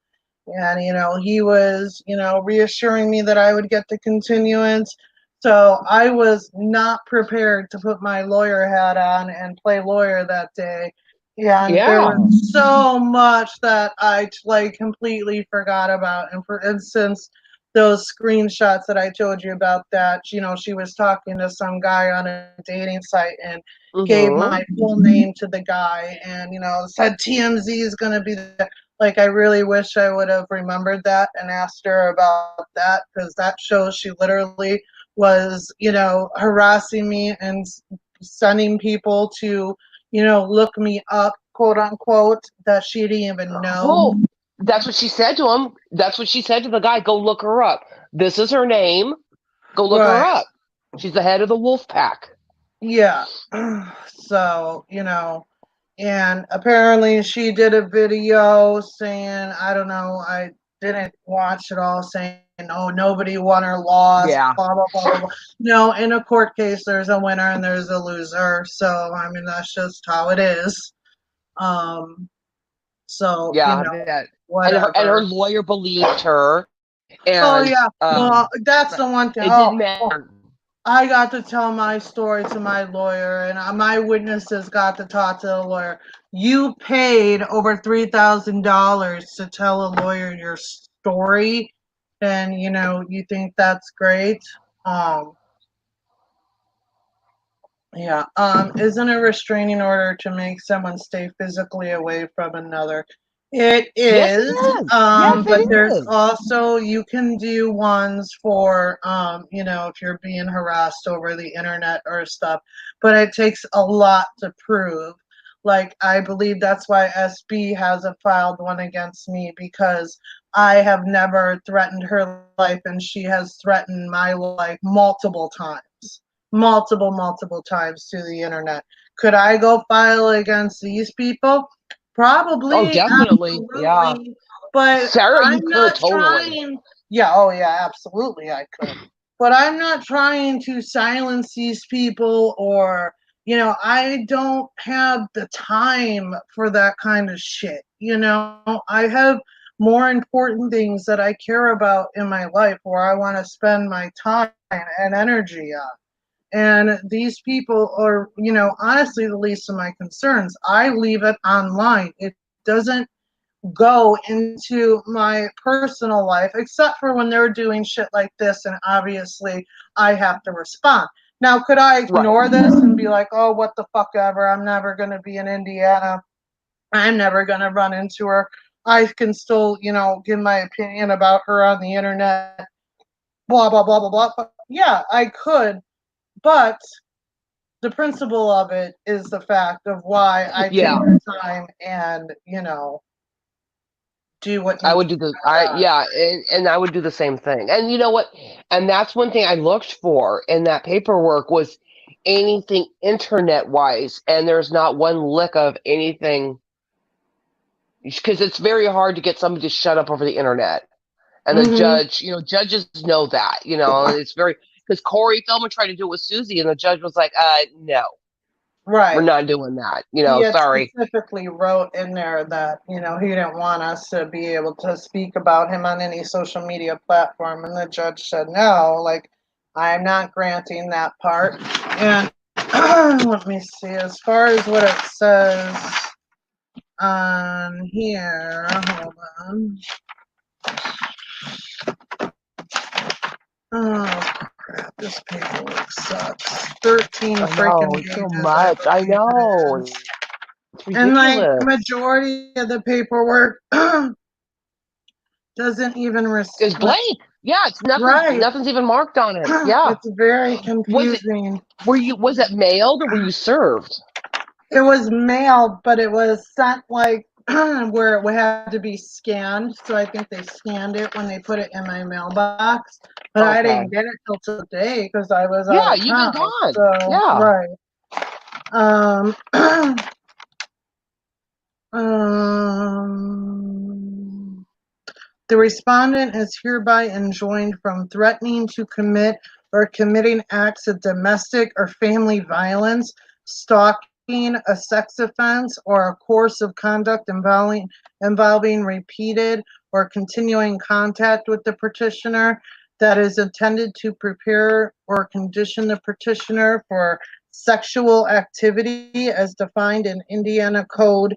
And, he was, reassuring me that I would get the continuance. So I was not prepared to put my lawyer hat on and play lawyer that day. And there Yeah. was so much that I like completely forgot about. And for instance, those screenshots that I told you about that, she was talking to some guy on a dating site and gave my Mm-hmm. full name to the guy and, said TMZ is going to be there. Like, I really wish I would have remembered that and asked her about that because that shows she literally was, harassing me and sending people to, look me up, quote unquote, that she didn't even know. Well, that's what she said to him. That's what she said to the guy. Go look her up. This is her name. Go look her Right. up. She's the head of the wolf pack. Yeah. So, and apparently she did a video saying, I don't know, I didn't watch it all, saying, oh, nobody won or lost, blah, Yeah. blah, blah, blah, blah. No, in a court case, there's a winner and there's a loser. So, I mean, that's just how it is. Um, so, Yeah. That. And her whatever. lawyer believed her. Oh, And yeah. Well, that's the one thing. it Oh, didn't matter. I got to tell my story to my lawyer, and my witnesses got to talk to the lawyer. You paid over $3,000 to tell a lawyer your story, and you think that's great. Um, yeah. Isn't a restraining order to make someone stay physically away from another? It Yes, it is. is. Yes, But it there's is. also you can do ones for if you're being harassed over the internet or stuff. But it takes a lot to prove. Like I believe that's why SB hasn't filed one against me because I have never threatened her life and she has threatened my life multiple times multiple times through the internet. Could I go file against these people? Oh, Probably, definitely. Yeah. absolutely. But Sarah, you I'm could not totally. trying. Yeah, oh yeah, absolutely, I could. But I'm not trying to silence these people or, I don't have the time for that kind of shit. I have more important things that I care about in my life where I want to spend my time and energy on. And these people are, honestly, the least of my concerns. I leave it online. It doesn't go into my personal life, except for when they're doing shit like this. And obviously, I have to respond. Now, could I Right. ignore this and be like, oh, what the fuck ever? I'm never going to be in Indiana. I'm never going to run into her. I can still, give my opinion about her on the internet, blah, blah, blah, blah, blah. Yeah, I could. But the principle of it is the fact of why I take Yeah. the time and do what I needs would to do be the I done. yeah, and I would do the same thing. And you know what? And that's one thing I looked for in that paperwork was anything internet wise, and there's not one lick of anything because it's very hard to get somebody to shut up over the internet. And the Mm-hmm. judge, judges know that, it's very because Corey Feldman tried to do it with Susie, and the judge was like, no, we're Right. not doing that. He had Sorry. specifically wrote in there that he didn't want us to be able to speak about him on any social media platform, and the judge said no. Like, I'm not granting that part. And let me see. As far as what it says on here, hold on. Oh crap! This paperwork sucks. 13 I know, freaking it's so pages, I much. I believe it know. is. It's And like ridiculous. majority of the paperwork doesn't even It's like blank. Yeah, it's nothing's right. nothing's even marked on it. Yeah. It's very Was it confusing. was it mailed or were you served? It was mailed, but it was sent like where it had to be scanned. So I think they scanned it when they put it in my mailbox. But I didn't Okay. get it till today because I was out Yeah, of you've been town. gone. So Yeah. right. Um, um, the respondent is hereby enjoined from threatening to commit or committing acts of domestic or family violence, stalking, a sex offense, or a course of conduct involving repeated or continuing contact with the petitioner that is intended to prepare or condition the petitioner for sexual activity as defined in Indiana Code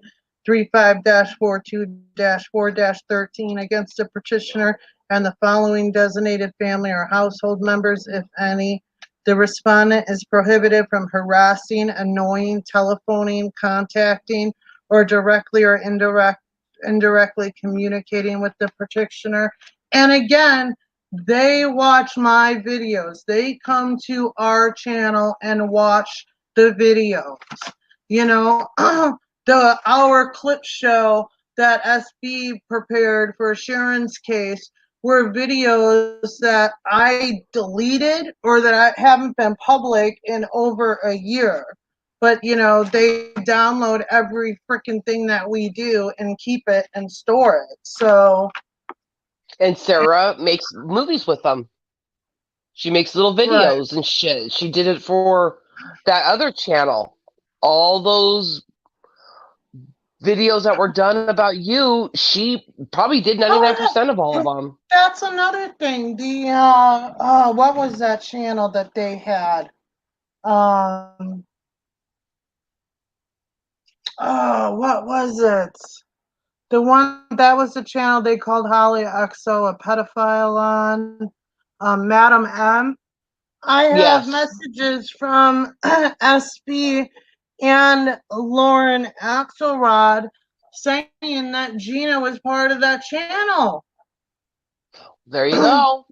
35-42-4-13 against the petitioner and the following designated family or household members, if any. The respondent is prohibited from harassing, annoying, telephoning, contacting, or directly or indirectly communicating with the petitioner. And again, they watch my videos. They come to our channel and watch the videos. You know, our clip show that SB prepared for Sharon's case were videos that I deleted or that I haven't been public in over a year. But they download every freaking thing that we do and keep it and store it. So And Sarah makes movies with them. She makes little right. videos and shit. She did it for that other channel. All those videos that were done about you, she probably did Oh 99% of all yeah, of them. that's another thing. The what was that channel that they had? Um, what was it? The one that was the channel they called Holly XO a pedophile on. Madam M. I have Yes. messages from SB and Lauren Axelrod saying that Gina was part of that channel. There you go.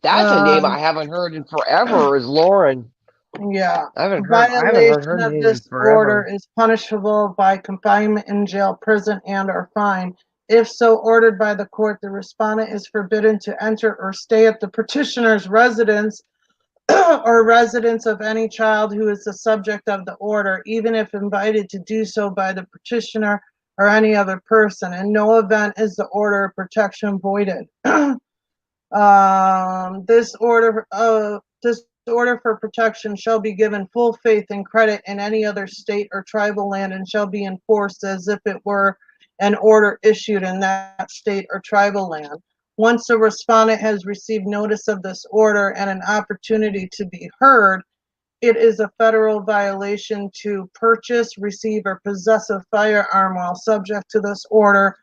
That's a name I Um, haven't heard in forever is Lauren. Yeah. I haven't heard her Violation of name in this order forever. is punishable by confinement in jail, prison, and or fine. If so ordered by the court, the respondent is forbidden to enter or stay at the petitioner's residence or residence of any child who is the subject of the order, even if invited to do so by the petitioner or any other person. In no event is the order of protection voided. This order for protection shall be given full faith and credit in any other state or tribal land and shall be enforced as if it were an order issued in that state or tribal land. Once the respondent has received notice of this order and an opportunity to be heard, it is a federal violation to purchase, receive, or possess a firearm while subject to this order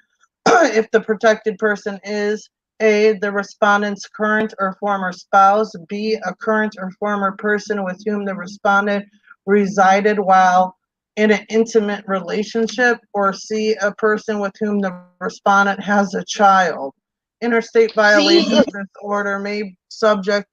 if the protected person is A, the respondent's current or former spouse, B, a current or former person with whom the respondent resided while in an intimate relationship, or C, a person with whom the respondent has a child. Interstate violation See, of this order may subject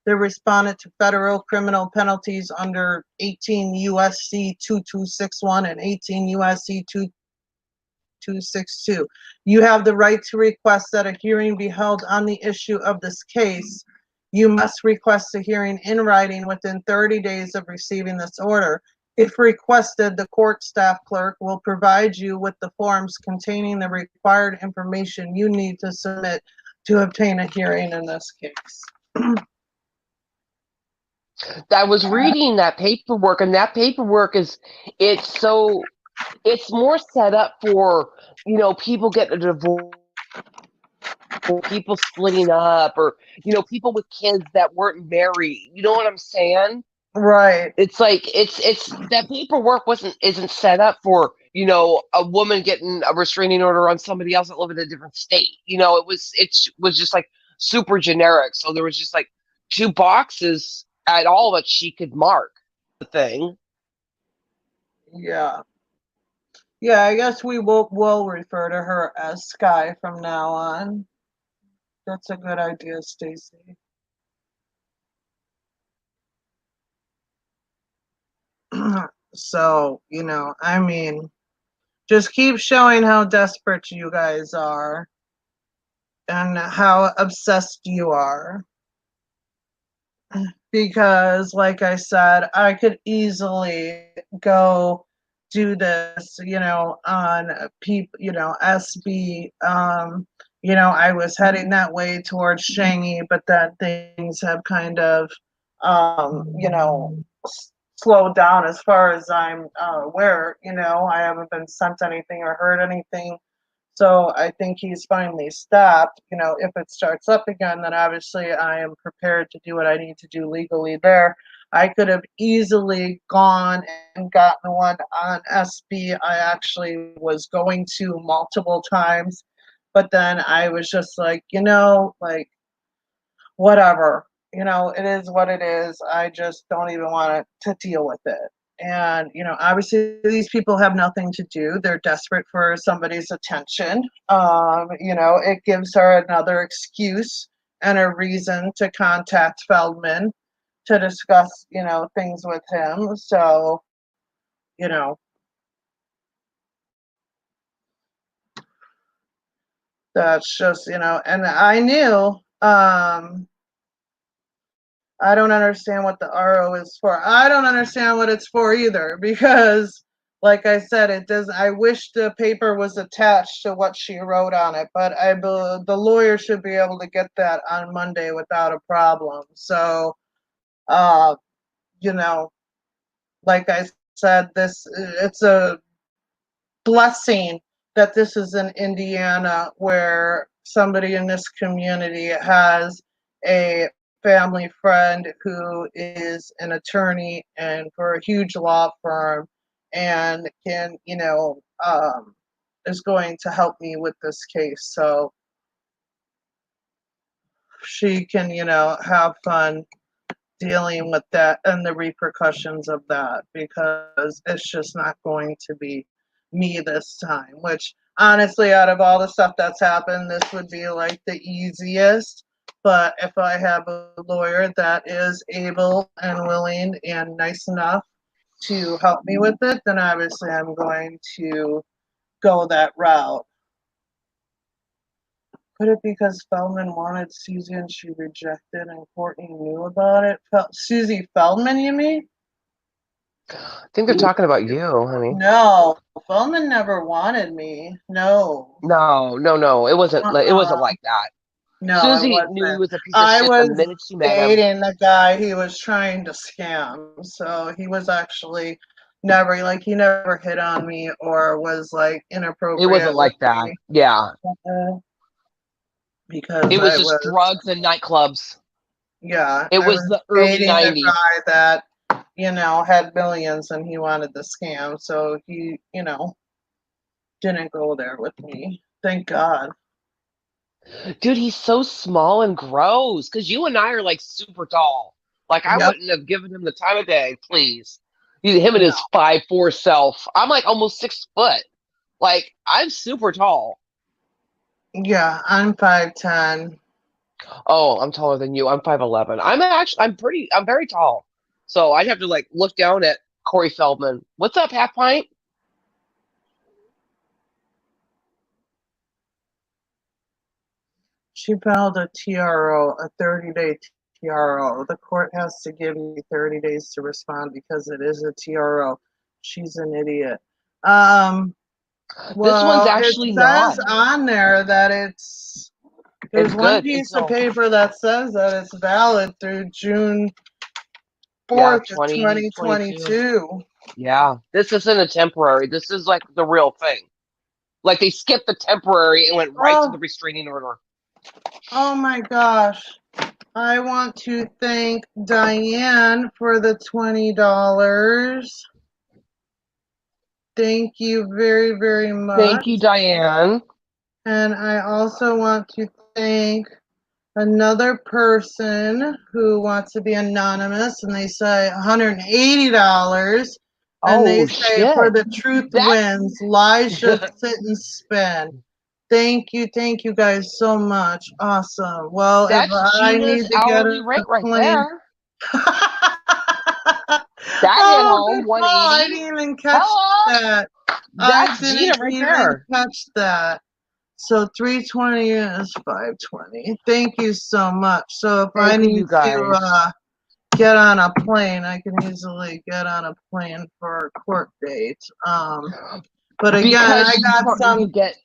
the respondent to federal criminal penalties under 18 USC 2261 and 18 USC 2262. You have the right to request that a hearing be held on the issue of this case. You must request a hearing in writing within 30 days of receiving this order. If requested, the court staff clerk will provide you with the forms containing the required information you need to submit to obtain a hearing in this case. I was reading that paperwork, and that paperwork it's so, it's more set up for, people getting a divorce, people splitting up, or, people with kids that weren't married. You know what I'm saying? Right. It's like it's that paperwork isn't set up for a woman getting a restraining order on somebody else that live in a different state. It was just like super generic. So there was just like two boxes at all that she could mark the thing. Yeah. Yeah, I guess we will refer to her as Sky from now on. That's a good idea, Stacy. So, I mean, just keep showing how desperate you guys are and how obsessed you are. Because, like I said, I could easily go do this, on SB. I was heading that way towards Shanghai, but then things have kind of, slowed down as far as I'm aware. I haven't been sent anything or heard anything. So I think he's finally stopped. If it starts up again, then obviously I am prepared to do what I need to do legally there. I could have easily gone and gotten one on SB. I actually was going to multiple times, but then I was just like, like whatever. It is what it is. I just don't even want to deal with it. And, obviously these people have nothing to do. They're desperate for somebody's attention. It gives her another excuse and a reason to contact Feldman to discuss, things with him. So, you know, that's just, and I knew, I don't understand what the RO is for. I don't understand what it's for either because like I said, it does. I wish the paper was attached to what she wrote on it, but the lawyer should be able to get that on Monday without a problem. So, uh, you know, like I said, it's a blessing that this is in Indiana where somebody in this community has a family friend who is an attorney and for a huge law firm and can, is going to help me with this case. So she can, have fun dealing with that and the repercussions of that because it's just not going to be me this time. Which honestly, out of all the stuff that's happened, this would be like the easiest. But if I have a lawyer that is able and willing and nice enough to help me with it, then obviously I'm going to go that route. Could it be because Feldman wanted Susie and she rejected and Courtney knew about it? Susie Feldman, you mean? I think they're talking about you, honey. No, Feldman never wanted me. No. No, no, no. It wasn't. It wasn't Uh-uh. like that. No, it Susie knew he wasn't. was a piece of I shit the was minute she met him. dating the guy he was trying to scam. So he was actually never, like, he never hit on me or was, like, It inappropriate wasn't with like that. me. Yeah. Uh, Because It was I just was, drugs and nightclubs. yeah, It I was was the early dating a 90s. guy that, had millions and he wanted the scam. So he, didn't go there with me. Thank God. Dude, he's so small and gross. Because you and I are like super tall. Like, I Yep. wouldn't have given him the time of day, please. Him and No. his 5'4" self. I'm like almost 6 foot. Like, I'm super tall. Yeah, I'm 5'10". Oh, I'm taller than you. I'm 5'11". I'm very tall. So I'd have to like look down at Corey Feldman. What's up, half pint? She filed a TRO, a 30-day TRO. The court has to give me 30 days to respond because it is a TRO. She's an idiot. Um, This one's well, it actually says not. on there that It's there's one good piece of until paper that says that it's valid through June yeah, 4th of 2022. 2022. Yeah. This isn't a temporary. This is like the real thing. Like they skipped the temporary and went right to the Oh, restraining order. oh my gosh. I want to thank Diane for the $20. Thank you very, very Thank you, much. Diane. And I also want to thank another person who wants to be anonymous and they say $180 and they Oh say for shit. the truth That's wins, lies just sit and spin. Thank you guys so much. Awesome. Well, if that's I Gina's need to get hourly a rate right plane. there. That hit Oh, home good call. I 180. didn't even catch Hello. that. I That's Gina didn't right even there. catch that. So 320 is 520. Thank you so much. So if I Thank you, need you to guys. get on a plane, I can easily get on a plane for a court date. But again, Because I she's got trying to some. get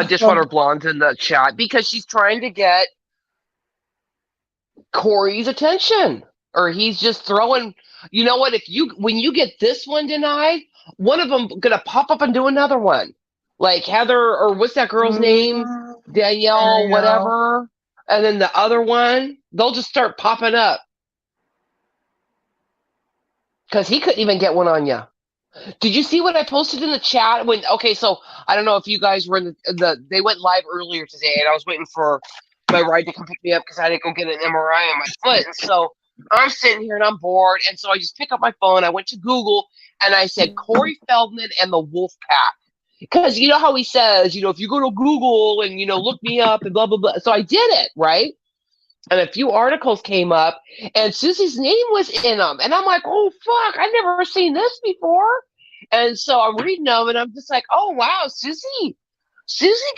Dishwater Blonde in the chat because she's trying to get Corey's attention. Or he's just throwing, you know what? When you get this one denied, one of them gonna pop up and do another one. Like Heather, or what's that girl's name? There Danielle, you go. whatever. And then the other one, they'll just start popping up. because he couldn't even get one on you. Did you see what I posted in the chat? Okay, so I don't know if you guys were in they went live earlier today, and I was waiting for my ride to come pick me up because I had to go get an MRI on my foot. And so I'm sitting here and I'm bored, and so I just pick up my phone. I went to Google and I said Corey Feldman and the Wolf Pack. Because you know how he says, if you go to Google and look me up and blah blah blah. So I did it, right? And a few articles came up, and Susie's name was in them. And I'm like, oh, fuck, I've never seen this before. And so I'm reading them, and I'm just like, oh, wow, Susie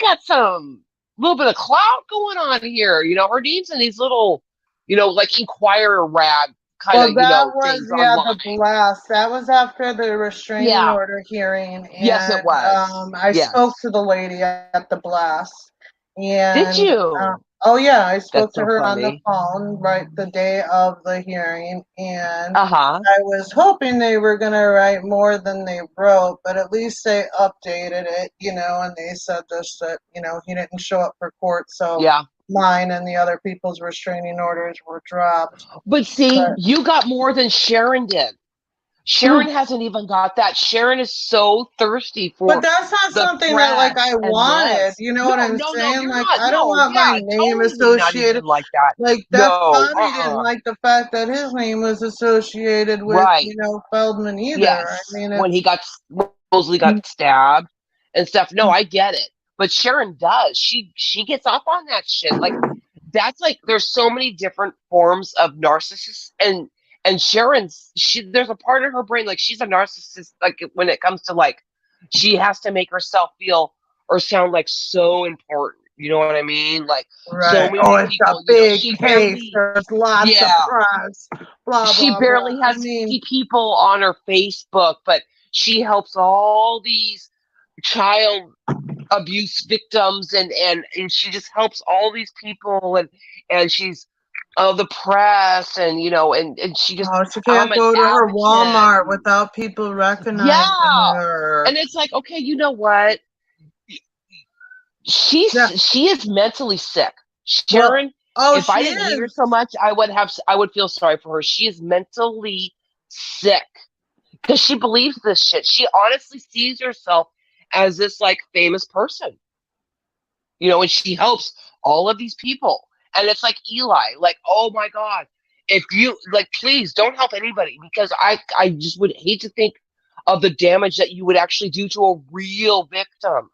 got some little bit of clout going on here. Her name's in these little, like Inquirer rag kind Well, of, that things was, yeah, online. the blast. That was after the restraining Yeah. order hearing, Yes, it and was. I spoke Yes. to the lady at the blast, Did and you? oh yeah, I spoke That's to so her on the funny. phone right the day of the hearing, and Uh-huh. I was hoping they were gonna write more than they wrote, but at least they updated it, and they said just that he didn't show up for court, so Yeah. mine and the other people's restraining orders were dropped, But see, but. you got more than Sharon did. Sharon hasn't even got that. Sharon is so thirsty But for that's not the something that like press I and wanted. this. You know No, what I'm no, no, saying? you're Like not. I don't No, want my yeah, name totally not associated. even like that. Like that's No, Bonnie didn't like the fact that his name was associated with, right. Feldman either. I Yes. mean When he it's got supposedly got stabbed and stuff. No, I get it. But Sharon does. She gets off on that shit. Like that's like there's so many different forms of narcissists and Sharon's there's a part of her brain like she's a narcissist like when it comes to like she has to make herself feel or sound like so important. You know what I mean? Like so right. many Oh, it's a people, big she case. barely There's lots of yeah, press. Blah she blah blah. barely I has mean, 50 people on her Facebook, but she helps all these child abuse victims and she just helps all these people and she's the press and and she just oh, she I'm can't an go to her advocate Walmart and, without people recognizing yeah, her. and it's like okay, you know what, Yeah. she is mentally sick, Well, Sharon. oh, If I she didn't hate her is. so much I would feel sorry for her. She is mentally sick because she believes this shit. She honestly sees herself as this like famous person, and she helps all of these people. And it's like Eli, like, oh my God, if you like, please don't help anybody because I just would hate to think of the damage that you would actually do to a real victim.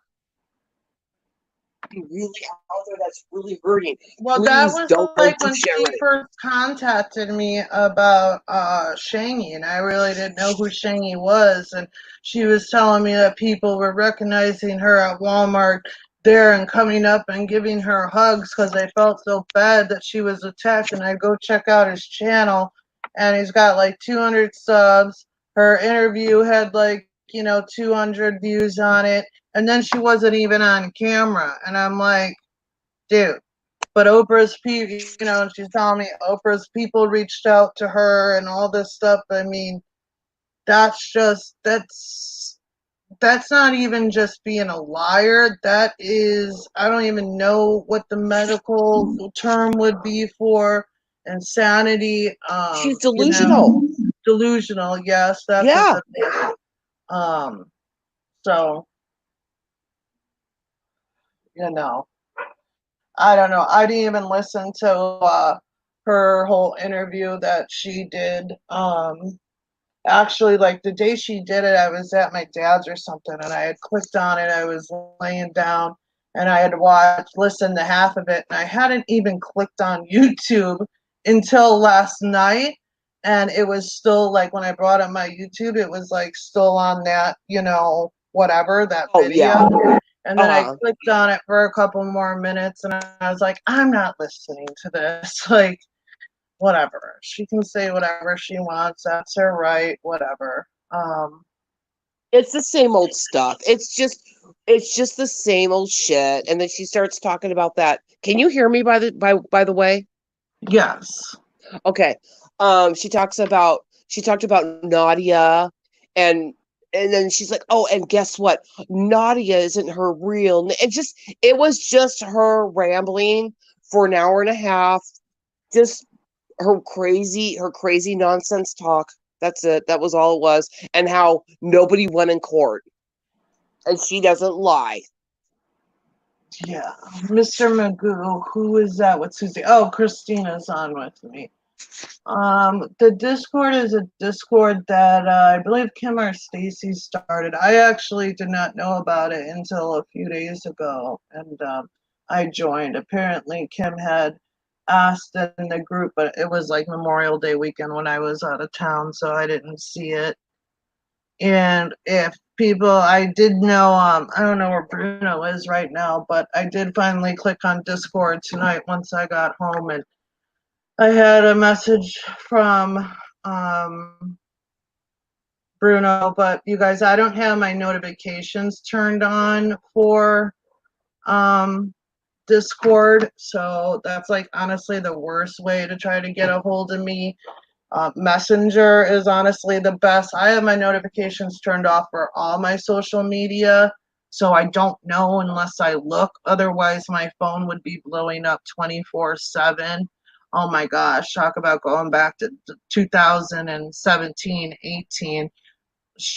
Really out there that's really hurting. Well, that Please was don't go like to when she Sharon. first contacted me about Shangy, and I really didn't know who Shangy was. And she was telling me that people were recognizing her at Walmart there and coming up and giving her hugs because they felt so bad that she was attacked. And I go check out his channel, and he's got like 200 subs. Her interview had like, 200 views on it. And then she wasn't even on camera. And I'm like, dude. But Oprah's people, and she's telling me Oprah's people reached out to her and all this stuff. I mean, that's not even just being a liar. That is, I don't even know what the medical term would be for insanity. She's delusional. Delusional. Yes, that's what Yeah. it is. So you know. I don't know. I didn't even listen to her whole interview that she did. Actually, like the day she did it, I was at my dad's or something, and I had clicked on it. I was laying down, and I had listened to half of it, and I hadn't even clicked on YouTube until last night, and it was still like when I brought up my YouTube, it was like still on that, whatever that Oh yeah. video. And then I Uh-huh. clicked on it for a couple more minutes, and I was like, I'm not listening to this. Like, whatever. She can say whatever she wants. That's her right. Whatever. It's the same old stuff. It's just the same old shit. And then she starts talking about that. Can you hear me by the way? Yes. Okay. She talked about Nadia and and then she's like, "Oh, and guess what? Nadia isn't her real." It was just her rambling for an hour and a half, just her crazy nonsense talk. That's it. That was all it was. And how nobody went in court. And she doesn't lie. Yeah, Mr. Magoo, who is that? What's Susie? Oh, Christina's on with me. The Discord is a Discord that I believe Kim or Stacy started. I actually did not know about it until a few days ago, and I joined. Apparently, Kim had asked in the group, but it was like Memorial Day weekend when I was out of town, so I didn't see it. And if people, I did know, I don't know where Bruno is right now, but I did finally click on Discord tonight once I got home, and I had a message from Bruno, but you guys, I don't have my notifications turned on for um, Discord, so that's like honestly the worst way to try to get a hold of me. Messenger is honestly the best. I have my notifications turned off for all my social media, so I don't know unless I look. Otherwise, my phone would be blowing up 24/7. Oh my gosh, talk about going back to 2017, 18.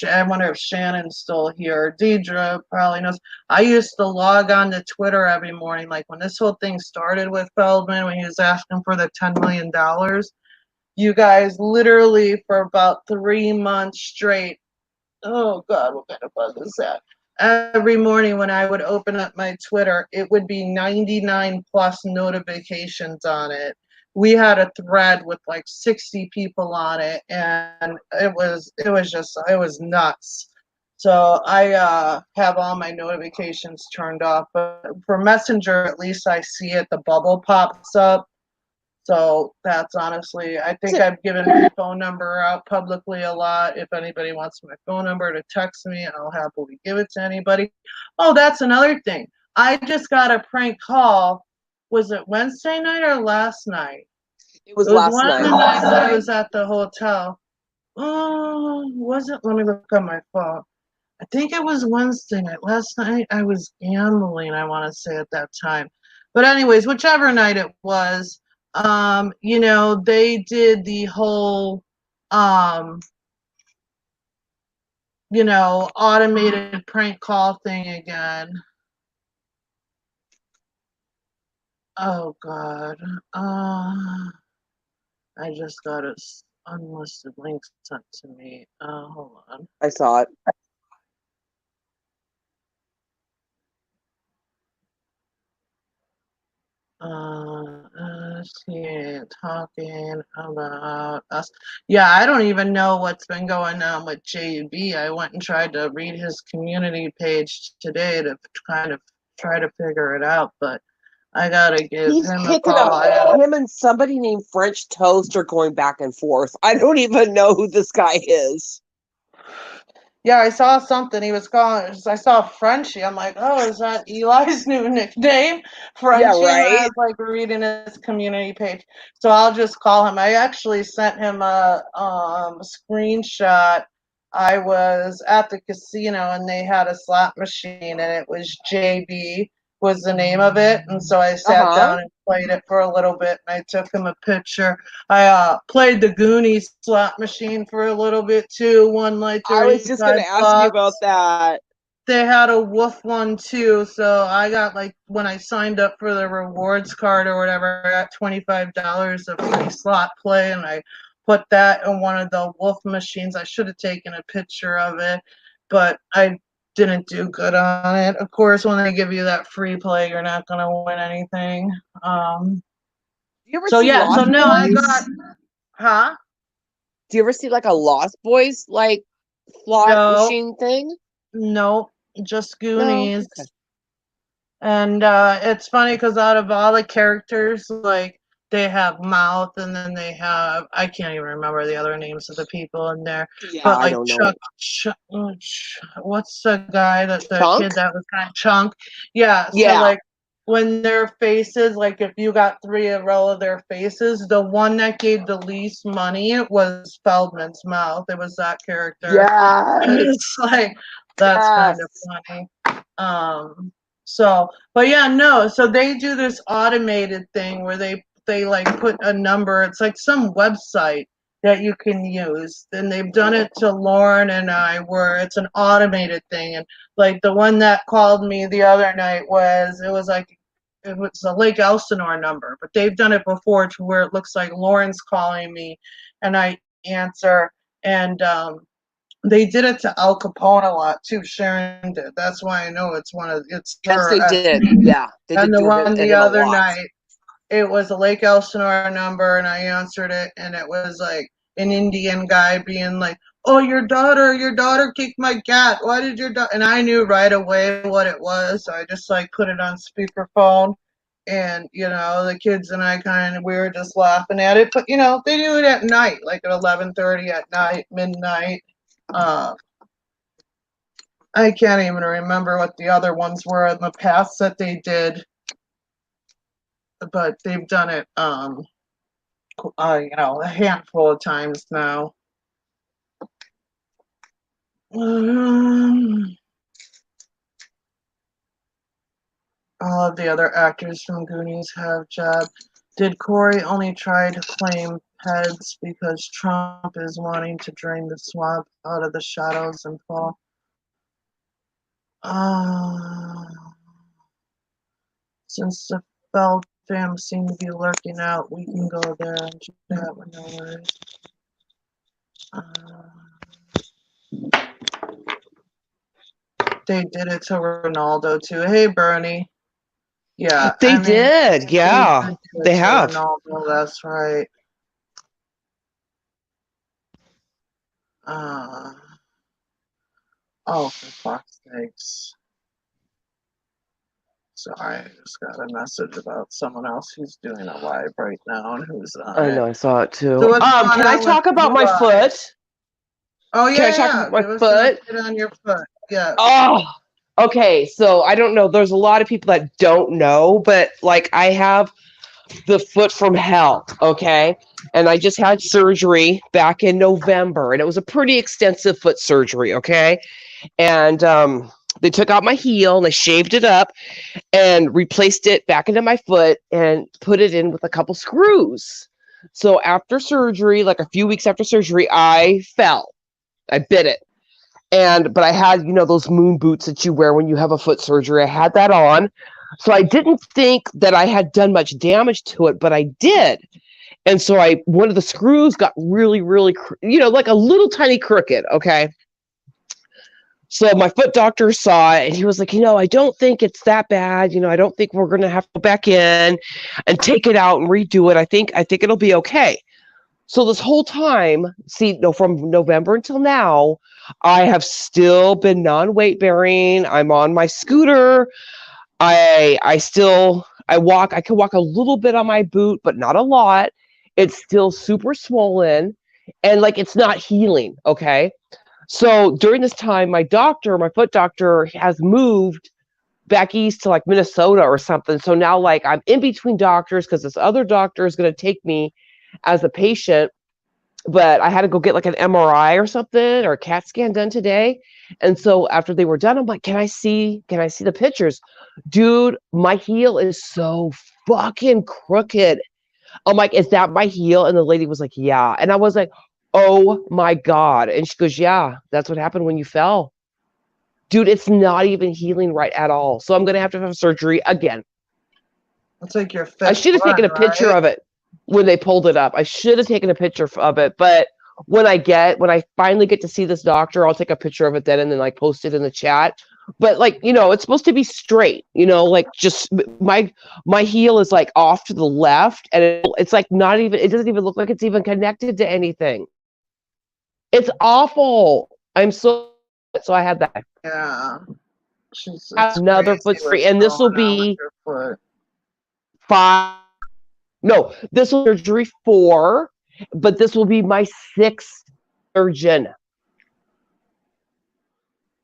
I wonder if Shannon's still here. Deidre probably knows. I used to log on to Twitter every morning, like when this whole thing started with Feldman, when he was asking for the $10 million. You guys, literally for about 3 months straight. Oh God, what kind of bug is that? Every morning when I would open up my Twitter, it would be 99 plus notifications on it. We had a thread with like 60 people on it, and it was nuts. So I have all my notifications turned off, but for Messenger, at least I see it. The bubble pops up, so that's honestly, I think I've given my phone number out publicly a lot. If anybody wants my phone number to text me, I'll happily give it to anybody. Oh, that's another thing. I just got a prank call. Was it Wednesday night or last night? It was It was last one of night. the nights I was at the hotel. Oh, was it? Let me look on my phone. I think it was Wednesday night. Last night I was gambling, I want to say at that time. But anyways, whichever night it was, they did the whole automated prank call thing again. Oh God. I just got a unlisted link sent to me. Hold on. I saw it. Talking about us. Yeah, I don't even know what's been going on with JB. I went and tried to read his community page today to kind of try to figure it out, but I gotta give He's him a kicking up. call. Him and somebody named French Toast are going back and forth. I don't even know who this guy is. Yeah, I saw something. He was calling. I saw Frenchie. I'm like, oh, is that Eli's new nickname, Yeah, Frenchie? And I right? was like reading his community page, so I'll just call him. I actually sent him a screenshot. I was at the casino and they had a slot machine, and it was JB was the name of it, and so I sat Uh-huh. down and played it for a little bit, and I took him a picture. I played the Goonies slot machine for a little bit too. Won like I was just going 35 to ask you about bucks. that. They had a wolf one too, so I got like when I signed up for the rewards card or whatever, I got $25 of free slot play, and I put that in one of the wolf machines. I should have taken a picture of it, but I didn't do good on it. Of course, when they give you that free play, you're not gonna win anything. Do you ever So see yeah, so Lost no, I Boys? got, huh? Do you ever see like a Lost Boys like slot No, machine thing? no, just No. Goonies. Okay. And it's funny because out of all the characters, like they have mouth, and then they have, I can't even remember the other names of the people in there, Yeah, but I like don't know. What's the guy that the Chunk? kid that was kind of Chunk? Yeah, so Yeah. like when their faces, like if you got three in a row of their faces, the one that gave the least money was Feldman's mouth. It was that character. Yes. It's like that's kind of Yes. funny. So, but yeah, no. So they do this automated thing where they like put a number. It's like some website, that you can use. And they've done it to Lauren and I, where it's an automated thing. And like the one that called me the other night it was a Lake Elsinore number, but they've done it before to where it looks like Lauren's calling me and I answer. And they did it to Al Capone a lot too. Sharon did. That's why I know it's Yes, her they did. STD. Yeah, they did And the do one it the him a other lot. night, it was a Lake Elsinore number, and I answered it, and it was like an Indian guy being like, "Oh, your daughter kicked my cat. Why did your daughter?" And I knew right away what it was, so I just like put it on speakerphone, and the kids and I we were just laughing at it. But they do it at night, like at 11:30 at night, midnight. Uh, I can't even remember what the other ones were in the past that they did, but they've done it. A handful of times now. All of the other actors from Goonies have jobs. Did Corey only try to claim heads because Trump is wanting to drain the swamp out of the shadows and fall? Since the Feld fam seem to be lurking out, we can go there and chat with no worries. They did it to Ronaldo too. Hey, Bernie. Yeah, They did. Yeah, they have. Ronaldo, that's right. Oh, for fuck's sakes. Sorry, I just got a message about someone else who's doing a live right now and who's on I it. know, I saw it too. So what's going Can I on with talk about you? my foot? Oh, Can I yeah, talk yeah. about my Give us an foot? update on your foot. Yeah. Oh, okay. So I don't know. There's a lot of people that don't know, but like I have the foot from hell. Okay. And I just had surgery back in November, and it was a pretty extensive foot surgery. Okay. And they took out my heel and they shaved it up and replaced it back into my foot and put it in with a couple screws. So after surgery, like a few weeks after surgery, I fell. I bit it. But I had, those moon boots that you wear when you have a foot surgery. I had that on. So I didn't think that I had done much damage to it, but I did. And so one of the screws got really, really, like a little tiny crooked. Okay. So my foot doctor saw it and he was like, I don't think it's that bad. I don't think we're going to have to go back in and take it out and redo it. I think it'll be okay. So this whole time, from November until now, I have still been non-weight bearing. I'm on my scooter. I walk. I can walk a little bit on my boot, but not a lot. It's still super swollen and like it's not healing. Okay. So during this time, my foot doctor has moved back east to like Minnesota or something. So now like I'm in between doctors because this other doctor is going to take me as a patient, but I had to go get like an MRI or something or a CAT scan done today. And so after they were done, I'm like, can I see the pictures? Dude, my heel is so fucking crooked. I'm like, is that my heel? And the lady was like, yeah. And I was like, oh my God. And she goes, yeah, that's what happened when you fell. Dude, it's not even healing right at all. So I'm going to have surgery again. It's like your I should have taken a picture of it when they pulled it up. I should have taken a picture of it. But when I finally get to see this doctor, I'll take a picture of it then and then like post it in the chat. But like, it's supposed to be straight, like just my heel is like off to the left and it's like it doesn't even look like it's even connected to anything. It's awful. So I had that. Yeah. Another foot surgery, and this will be 5. No, this will be surgery 4, but this will be my 6th surgeon.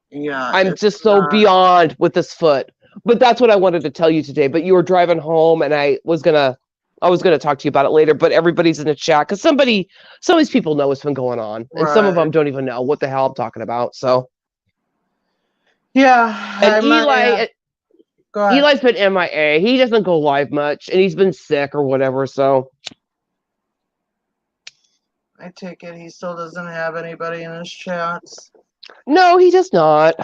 Yeah. I'm just so beyond with this foot. But that's what I wanted to tell you today. But you were driving home and I was gonna talk to you about it later, but everybody's in the chat because some of these people know what's been going on. And some of them don't even know what the hell I'm talking about. So yeah. And Eli's been MIA. He doesn't go live much and he's been sick or whatever. So I take it he still doesn't have anybody in his chats. No, he does not.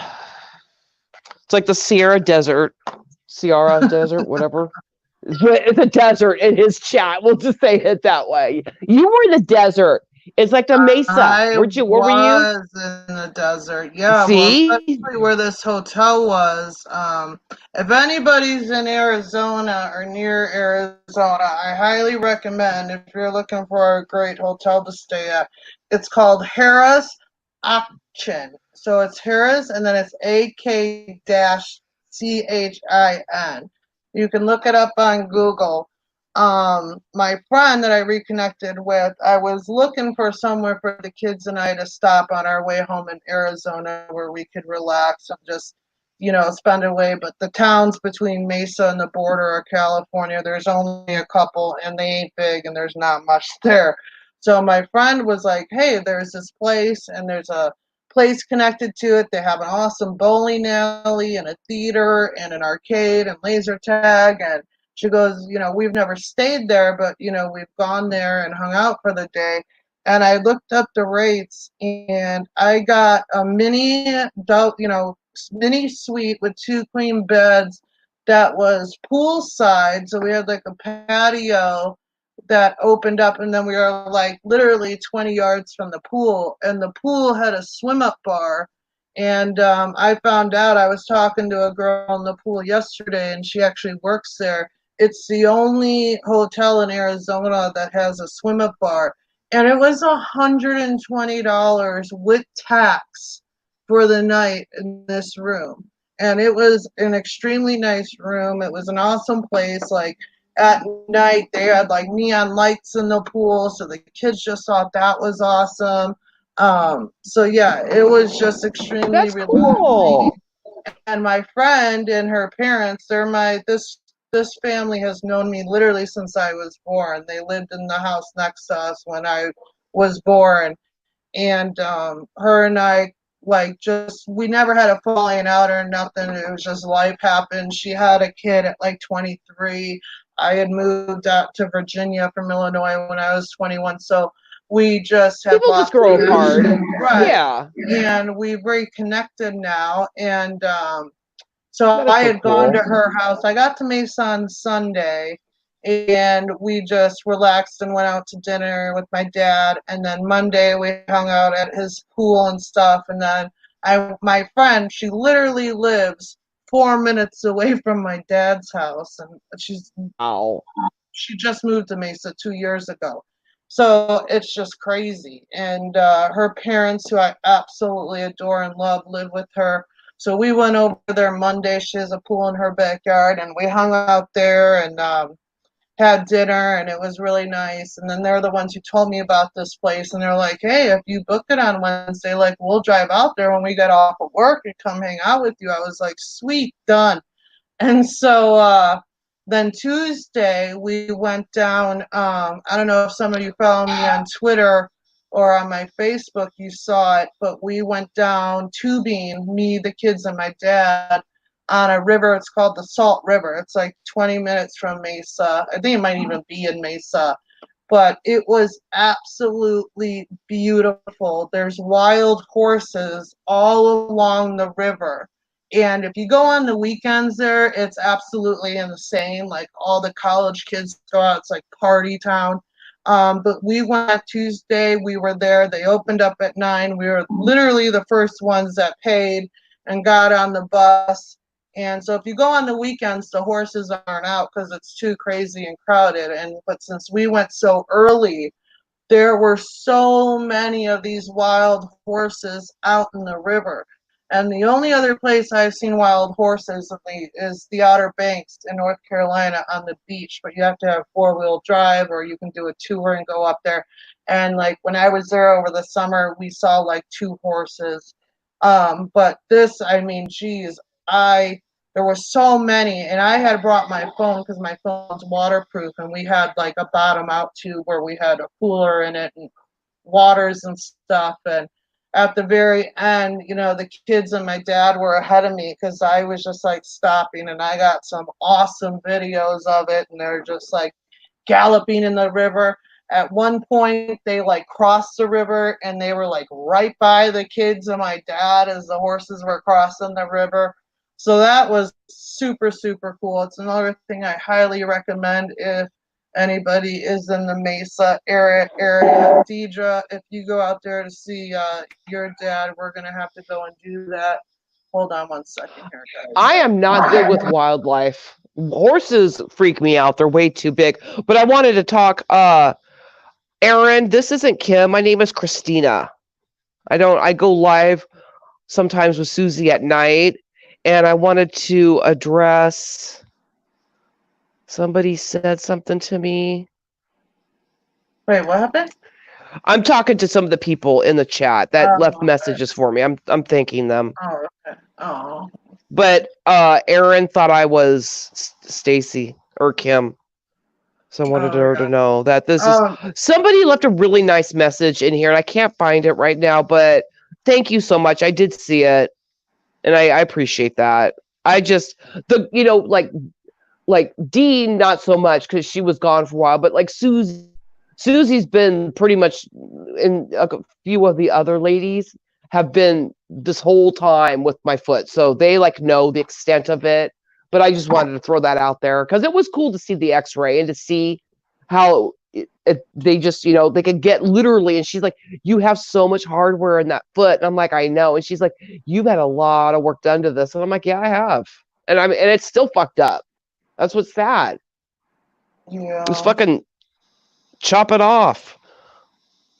It's like the Sierra Desert, whatever. It's a desert in his chat. We'll just say it that way. You were the desert. It's like the Mesa. I Weren't you? Where were you? was in the desert. Yeah, well, See? especially where this hotel was. If anybody's in Arizona or near Arizona, I highly recommend if you're looking for a great hotel to stay at. It's called Harris Achin. So it's Harris and then it's AK-CHIN. You can look it up on Google. My friend that I reconnected with, I was looking for somewhere for the kids and I to stop on our way home in Arizona where we could relax and just, spend a way. But the towns between Mesa and the border of California, there's only a couple and they ain't big and there's not much there. So my friend was like, hey, there's this place and there's a place connected to it. They have an awesome bowling alley and a theater and an arcade and laser tag. And she goes, we've never stayed there, but, we've gone there and hung out for the day. And I looked up the rates and I got a mini suite with two queen beds that was poolside. So we had like a patio that opened up and then we were like literally 20 yards from the pool and the pool had a swim up bar and I found out I was talking to a girl in the pool yesterday and she actually works there. It's the only hotel in Arizona that has a swim up bar and it was $120 with tax for the night in this room and it was an extremely nice room. It was an awesome place. Like at night they had like neon lights in the pool so the kids just thought that was awesome. So yeah, it was just extremely That's relaxing. cool. And my friend and her parents, they're this family has known me literally since I was born. They lived in the house next to us when I was born and her and I like just we never had a falling out or nothing. It was just life happened. She had a kid at like 23. I had moved out to Virginia from Illinois when I was 21. So we just have People just lost grow apart. connection. Right. Yeah. And we've reconnected now. And so That is I so had gone to cool. her house. I got to Mesa on Sunday and we just relaxed and went out to dinner with my dad. And then Monday we hung out at his pool and stuff. And then my friend, she literally lives 4 minutes away from my dad's house, and Wow. she just moved to Mesa 2 years ago. So it's just crazy. And her parents, who I absolutely adore and love, live with her. So we went over there Monday. She has a pool in her backyard, and we hung out there and had dinner, and it was really nice. And then they're the ones who told me about this place, and they're like, "Hey, if you book it on Wednesday, like we'll drive out there when we get off of work and come hang out with you." I was like, "Sweet, done." And so then Tuesday we went down. I don't know if some of you follow me on Twitter or on my Facebook, you saw it, but we went down tubing, me, the kids, and my dad, on a river. It's called the Salt River. It's like 20 minutes from Mesa. I think it might even be in Mesa, but it was absolutely beautiful. There's wild horses all along the river. And if you go on the weekends there, it's absolutely insane. Like all the college kids go out, it's like party town. But we went Tuesday, we were there. They opened up at 9. We were literally the first ones that paid and got on the bus. And so if you go on the weekends, the horses aren't out because it's too crazy and crowded. But since we went so early, there were so many of these wild horses out in the river. And the only other place I've seen wild horses is the Outer Banks in North Carolina on the beach, but you have to have 4-wheel drive or you can do a tour and go up there. And like when I was there over the summer, we saw like 2 horses. But this, I mean, geez, I there were so many, and I had brought my phone because my phone's waterproof, and we had like a bottom out tube where we had a cooler in it and waters and stuff. And at the very end, the kids and my dad were ahead of me because I was just like stopping, and I got some awesome videos of it, and they're just like galloping in the river. At one point, they like crossed the river and they were like right by the kids and my dad as the horses were crossing the river. So that was super, super cool. It's another thing I highly recommend if anybody is in the Mesa area. Deidre, if you go out there to see your dad, we're going to have to go and do that. Hold on one second here, guys. I am not good with wildlife. Horses freak me out. They're way too big. But I wanted to talk, Aaron, this isn't Kim. My name is Christina. I go live sometimes with Susie at night, and I wanted to address somebody said something to me. Wait, what happened? I'm talking to some of the people in the chat that left okay. messages for me. I'm thanking them. Oh, okay. Oh. But Aaron thought I was Stacy or Kim. So I wanted her to know that this is somebody left a really nice message in here, and I can't find it right now, but thank you so much. I did see it, and I appreciate that. I just like Dean, not so much because she was gone for a while, but like Susie's been pretty much in a few of the other ladies have been this whole time with my foot. So they like know the extent of it. But I just wanted to throw that out there because it was cool to see the x-ray and to see how they just, they could get literally. And she's like, you have so much hardware in that foot. And I'm like, I know. And she's like, you've had a lot of work done to this. And I'm like, yeah, I have. And and it's still fucked up. That's what's sad. Yeah. Just fucking chop it off.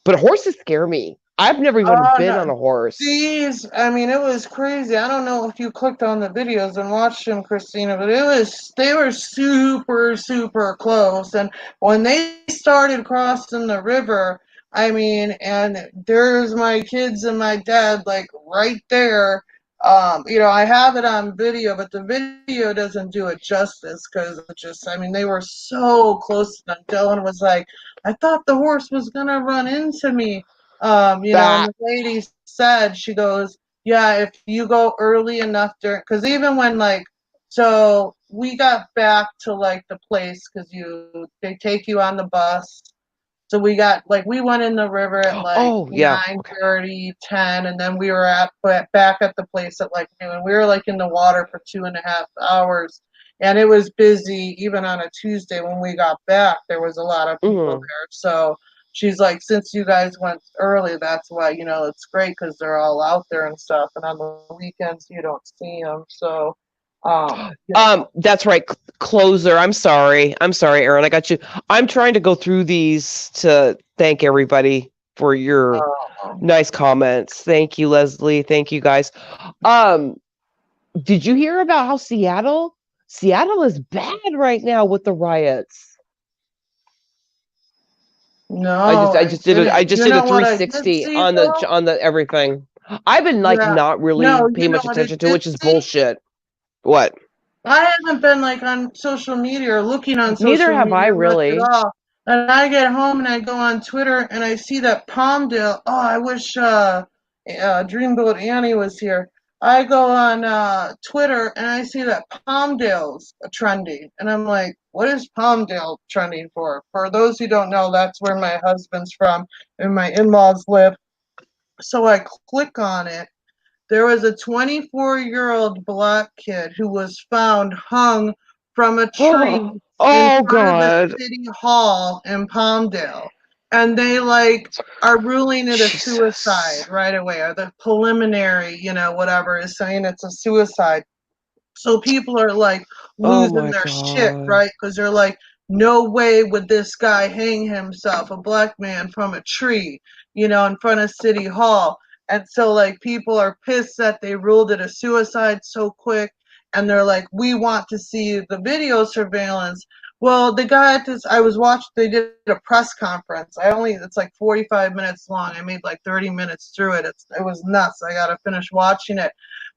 But horses scare me. I've never even been on a horse. These, I mean, it was crazy. I don't know if you clicked on the videos and watched them, Christina, but they were super, super close. And when they started crossing the river, I mean, and there's my kids and my dad, like right there. I have it on video, but the video doesn't do it justice because it just, I mean, they were so close. And Dylan was like, I thought the horse was going to run into me. And the lady said, she goes, yeah, if you go early enough during, because even when so we got back to the place because they take you on the bus. So we got we went in the river at 9:30, 10, and then we were back at the place at noon. And we were in the water for 2.5 hours. And it was busy even on a Tuesday when we got back. There was a lot of people there. So she's like, since you guys went early, that's why, it's great because they're all out there and stuff. And on the weekends, you don't see them. So, that's right. Closer. I'm sorry, Aaron. I got you. I'm trying to go through these to thank everybody for your nice comments. Thank you, Leslie. Thank you, guys. Did you hear about how Seattle is bad right now with the riots? No, I just did a 360 on the everything. I've been not really paying much attention to it, which is bullshit. What? I haven't been on social media or looking on social media. Neither have I really. At all. And I get home and I go on Twitter and I see that Palmdale. Oh, I wish Dreamboat Annie was here. I go on Twitter and I see that Palmdale's trending. And I'm like, what is Palmdale trending for? For those who don't know, that's where my husband's from and my in-laws live. So I click on it. There was a 24-year-old black kid who was found hung from a tree in front of the city hall in Palmdale. And they are ruling it a suicide right away, or the preliminary, whatever is saying it's a suicide. So people are losing their shit, right? Because they're like, no way would this guy hang himself, a black man, from a tree, in front of City Hall. And so people are pissed that they ruled it a suicide so quick. And they're like, we want to see the video surveillance. Well, the guy I was watching, they did a press conference. It's 45 minutes long. I made 30 minutes through it. It was nuts. I got to finish watching it.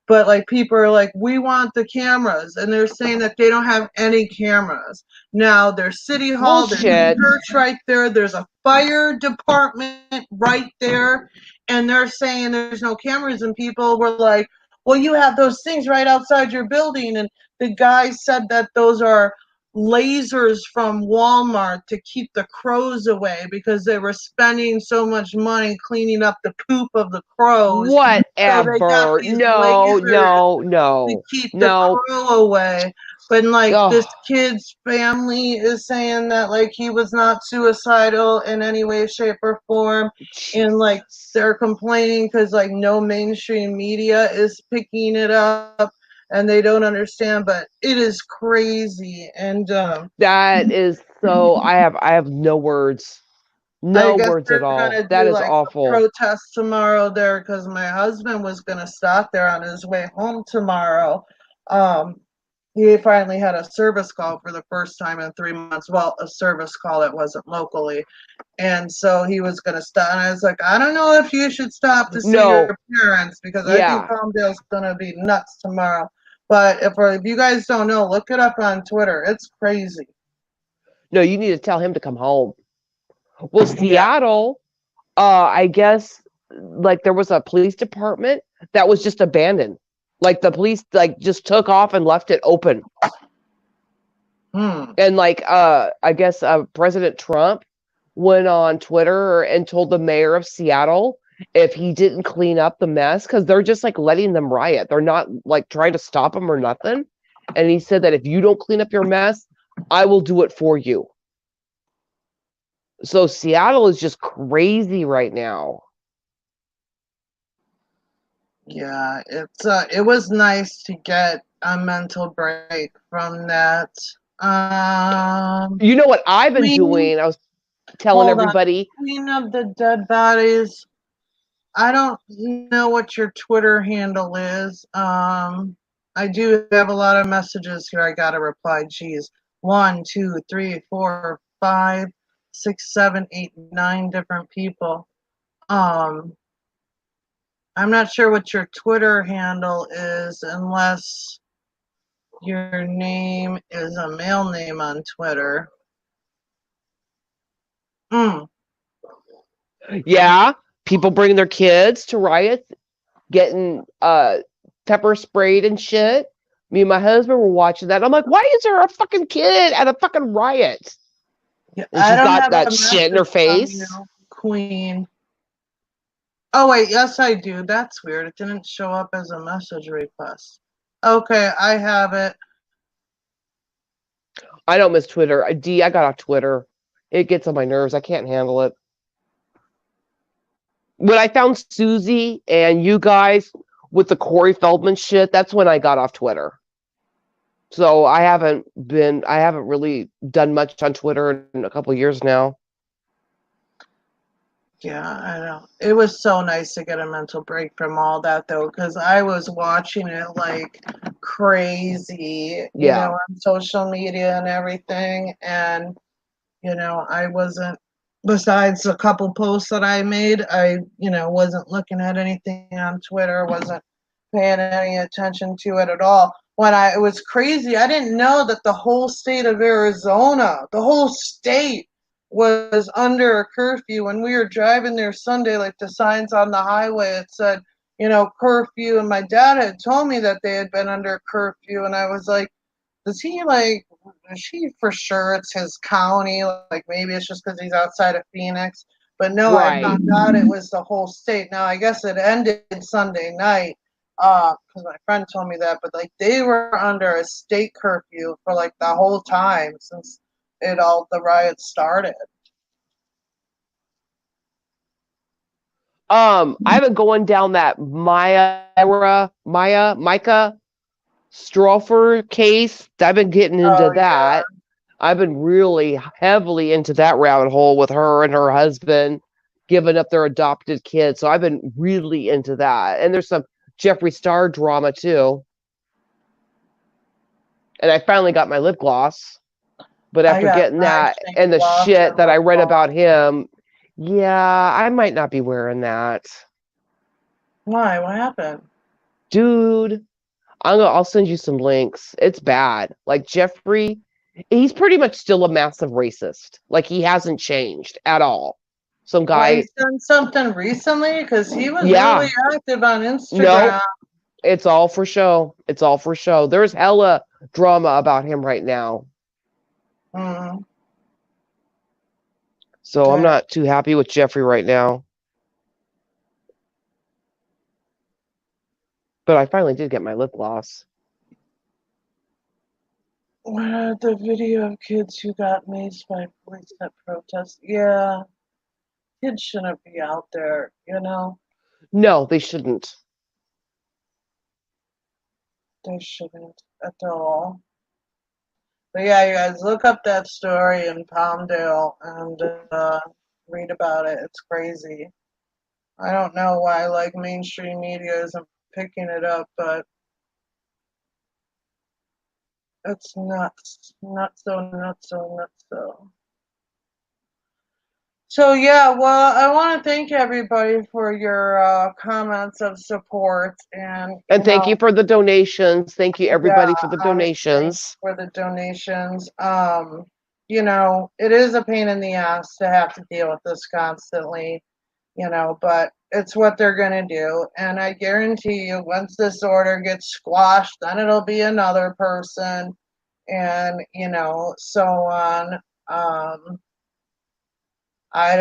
But people are like, we want the cameras. And they're saying that they don't have any cameras. Now there's City Hall, there's a church right there, there's a fire department right there. And they're saying there's no cameras. And people were like, well, you have those things right outside your building. And the guy said that those are lasers from Walmart to keep the crows away because they were spending so much money cleaning up the poop of the crows. So they got Whatever. these No, lasers no, to no, keep the no. crow away. But like Oh, this kid's family is saying that like he was not suicidal in any way, shape, or form. And like Jesus. they're complaining because like no mainstream media is picking it up and they don't understand, but it is crazy. And That is so I have no words. I No guess words at they're all. gonna That do is like a awful. protest tomorrow there because my husband was gonna stop there on his way home tomorrow. Um, he finally had a service call for the first time in 3 months. Well, a service call that wasn't locally. And so he was going to stop. And I was like, I don't know if you should stop to see No. your parents because I think Yeah. Palmdale's going to be nuts tomorrow. But if you guys don't know, look it up on Twitter. It's crazy. No, you need to tell him to come home. Well, Yeah. Seattle, I guess like there was a police department that was just abandoned. Like the police like just took off and left it open. Hmm. And like I guess President Trump went on Twitter and told the mayor of Seattle if he didn't clean up the mess because they're just like letting them riot. They're not like trying to stop them or nothing. And he said that if you don't clean up your mess, I will do it for you. So Seattle is just crazy right now. Yeah, it was nice to get a mental break from that. You know what I've been Queen, doing? I was telling hold on. everybody. Queen of the Dead Bodies. I don't know what your Twitter handle is. I do have a lot of messages here. I gotta reply. Geez, 1, 2, 3, 4, 5, 6, 7, 8, 9 different people. Um, I'm not sure what your Twitter handle is unless your name is a male name on Twitter. Mm. Yeah, people bringing their kids to riots, getting pepper sprayed and shit. Me and my husband were watching that. I'm like, why is there a fucking kid at a fucking riot? Yeah, And I she's don't got have that a shit in her message from you, face. Queen. Oh wait, yes I do. That's weird. It didn't show up as a message request. Okay, I have it. I don't miss Twitter. I got off Twitter. It gets on my nerves. I can't handle it. When I found Susie and you guys with the Corey Feldman shit, that's when I got off Twitter. So I haven't really done much on Twitter in a couple of years now. Yeah, I know. It was so nice to get a mental break from all that though, because I was watching it like crazy, Yeah. on social media and everything. And, I wasn't, besides a couple posts that I made, I, wasn't looking at anything on Twitter, wasn't paying any attention to it at all. It was crazy. I didn't know that the whole state of Arizona, the whole state was under a curfew. When we were driving there Sunday, like the signs on the highway, it said, curfew. And my dad had told me that they had been under curfew. And I was like, is she for sure it's his county? Like maybe it's just because he's outside of Phoenix. But no, I Right. found out it was the whole state. Now I guess it ended Sunday night because my friend told me that. But like they were under a state curfew for like the whole time since the riots started. I've been going down that Micah Strofer case. I've been getting into Oh yeah. that. I've been really heavily into that rabbit hole with her and her husband giving up their adopted kid. So I've been really into that. And there's some Jeffree Star drama too. And I finally got my lip gloss. But I after got getting that matching and the gloss shit and that I lip read balm. about him, yeah, I might not be wearing that. Why? What happened? Dude, I'll send you some links. It's bad. Like Jeffrey, he's pretty much still a massive racist. Like he hasn't changed at all. Some Well, guy, he's done something recently because he was really yeah, active on no, Instagram. it's all for show. It's all for show. There's hella drama about him right now. Mm. So I'm Yeah. not too happy with Jeffrey right now. But I finally did get my lip gloss. The video of kids who got maced by police at protests. Yeah, kids shouldn't be out there, you know? No, they shouldn't. They shouldn't at all. But yeah, you guys look up that story in Palmdale and read about it. It's crazy. I don't know why like mainstream media isn't picking it up, but it's nuts. Nuts so nuts so nuts so. So yeah, well, I want to thank everybody for your comments of support, and And thank you for the donations. Thank you, yeah, everybody, for the honestly, donations. for the donations. It is a pain in the ass to have to deal with this constantly, but it's what they're gonna do, and I guarantee you, once this order gets squashed, then it'll be another person, and so on. Um, I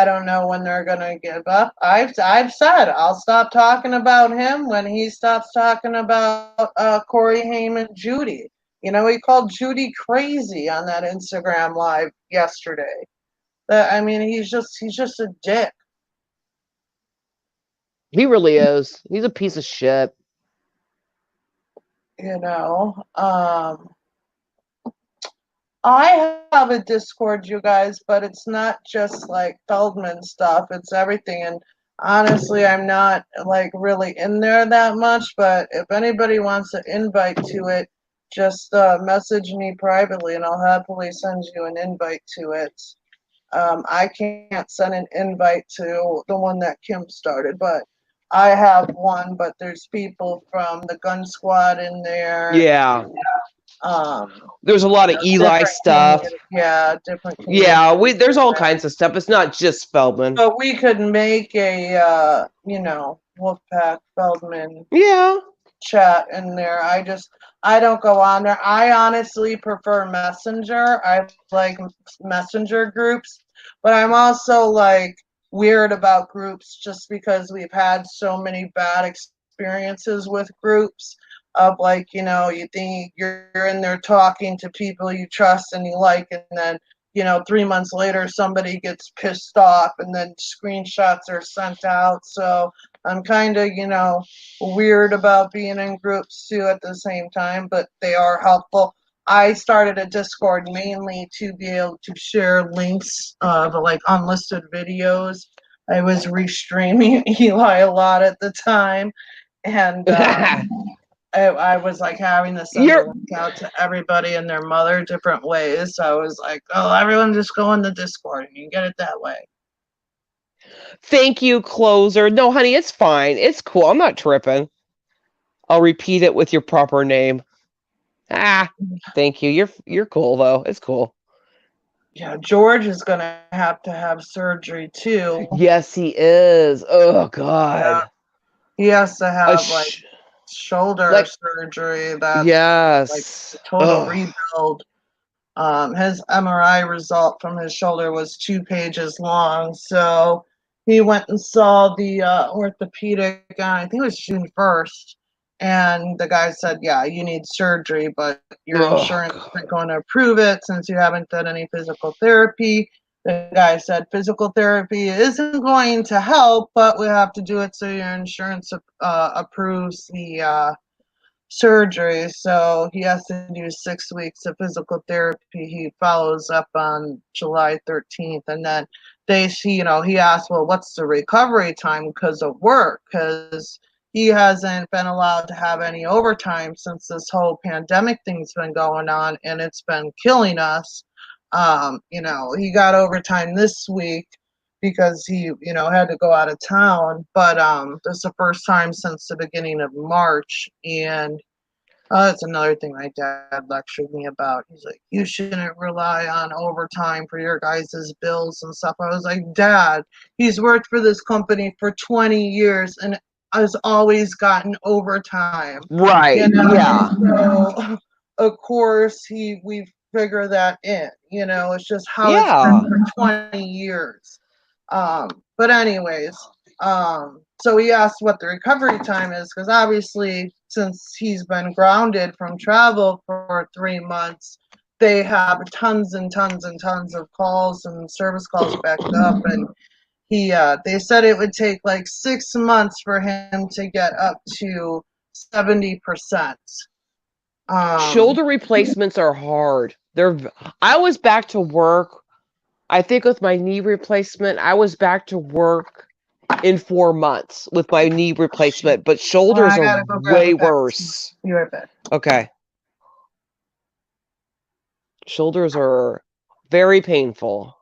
don't know when they're gonna give up. I've said I'll stop talking about him when he stops talking about Corey Haim and Judy. He called Judy crazy on that Instagram live yesterday. I mean, he's just a dick. He really is. He's a piece of shit. You know. I have a Discord, you guys, but it's not just like Feldman stuff, it's everything. And honestly, I'm not like really in there that much, but if anybody wants an invite to it, just message me privately and I'll happily send you an invite to it. I can't send an invite to the one that Kim started, but I have one, but there's people from the gun squad in there. Yeah. Um, There's a lot of Eli different stuff. different communities. Yeah, there's all kinds of stuff. It's not just Feldman. But we could make a Wolfpack Feldman Yeah. chat in there. I don't go on there. I honestly prefer Messenger. I like Messenger groups, but I'm also like weird about groups just because we've had so many bad experiences with groups of like, you think you're in there talking to people you trust and you like, and then 3 months later somebody gets pissed off and then screenshots are sent out. So I'm kind of, weird about being in groups too at the same time, but they are helpful. I started a Discord mainly to be able to share links of like unlisted videos. I was restreaming Eli a lot at the time, and I was like having to send a You're link out to everybody and their mother different ways. So I was like, oh, everyone just go in the Discord and you can get it that way. Thank you, closer. No, honey, it's fine. It's cool. I'm not tripping. I'll repeat it with your proper name. Ah, thank you. You're cool though. It's cool. Yeah, George is gonna have to have surgery too. Yes, he is. Oh Yeah, God. he has to A have like shoulder like surgery. That's like yes. a total Oh. rebuild. His MRI result from his shoulder was 2 pages long, so he went and saw the orthopedic on, I think it was June 1st, and the guy said, "Yeah, you need surgery, but your Oh insurance God. isn't going to approve it since you haven't done any physical therapy." The guy said, "Physical therapy isn't going to help, but we have to do it so your insurance approves the surgery." So he has to do 6 weeks of physical therapy. He follows up on July 13th. And then he asked, well, what's the recovery time because of work? Because he hasn't been allowed to have any overtime since this whole pandemic thing's been going on and it's been killing us. He got overtime this week because he, had to go out of town. But this is the first time since the beginning of March. And that's another thing my dad lectured me about. He's like, you shouldn't rely on overtime for your guys' bills and stuff. I was like, Dad, he's worked for this company for 20 years and has always gotten overtime. Right. Yeah. So of course we've figure that in. It's just how it's been Yeah. for 20 years. But anyways, so he asked what the recovery time is because obviously, since he's been grounded from travel for 3 months, they have tons and tons and tons of calls and service calls backed up, and they said it would take like 6 months for him to get up to 70%. Shoulder replacements are hard. I was back to work. I think with my knee replacement, I was back to work in 4 months with my knee replacement, but shoulders I are gotta go grab way a pack. worse. Be right back. Okay. Shoulders are very painful.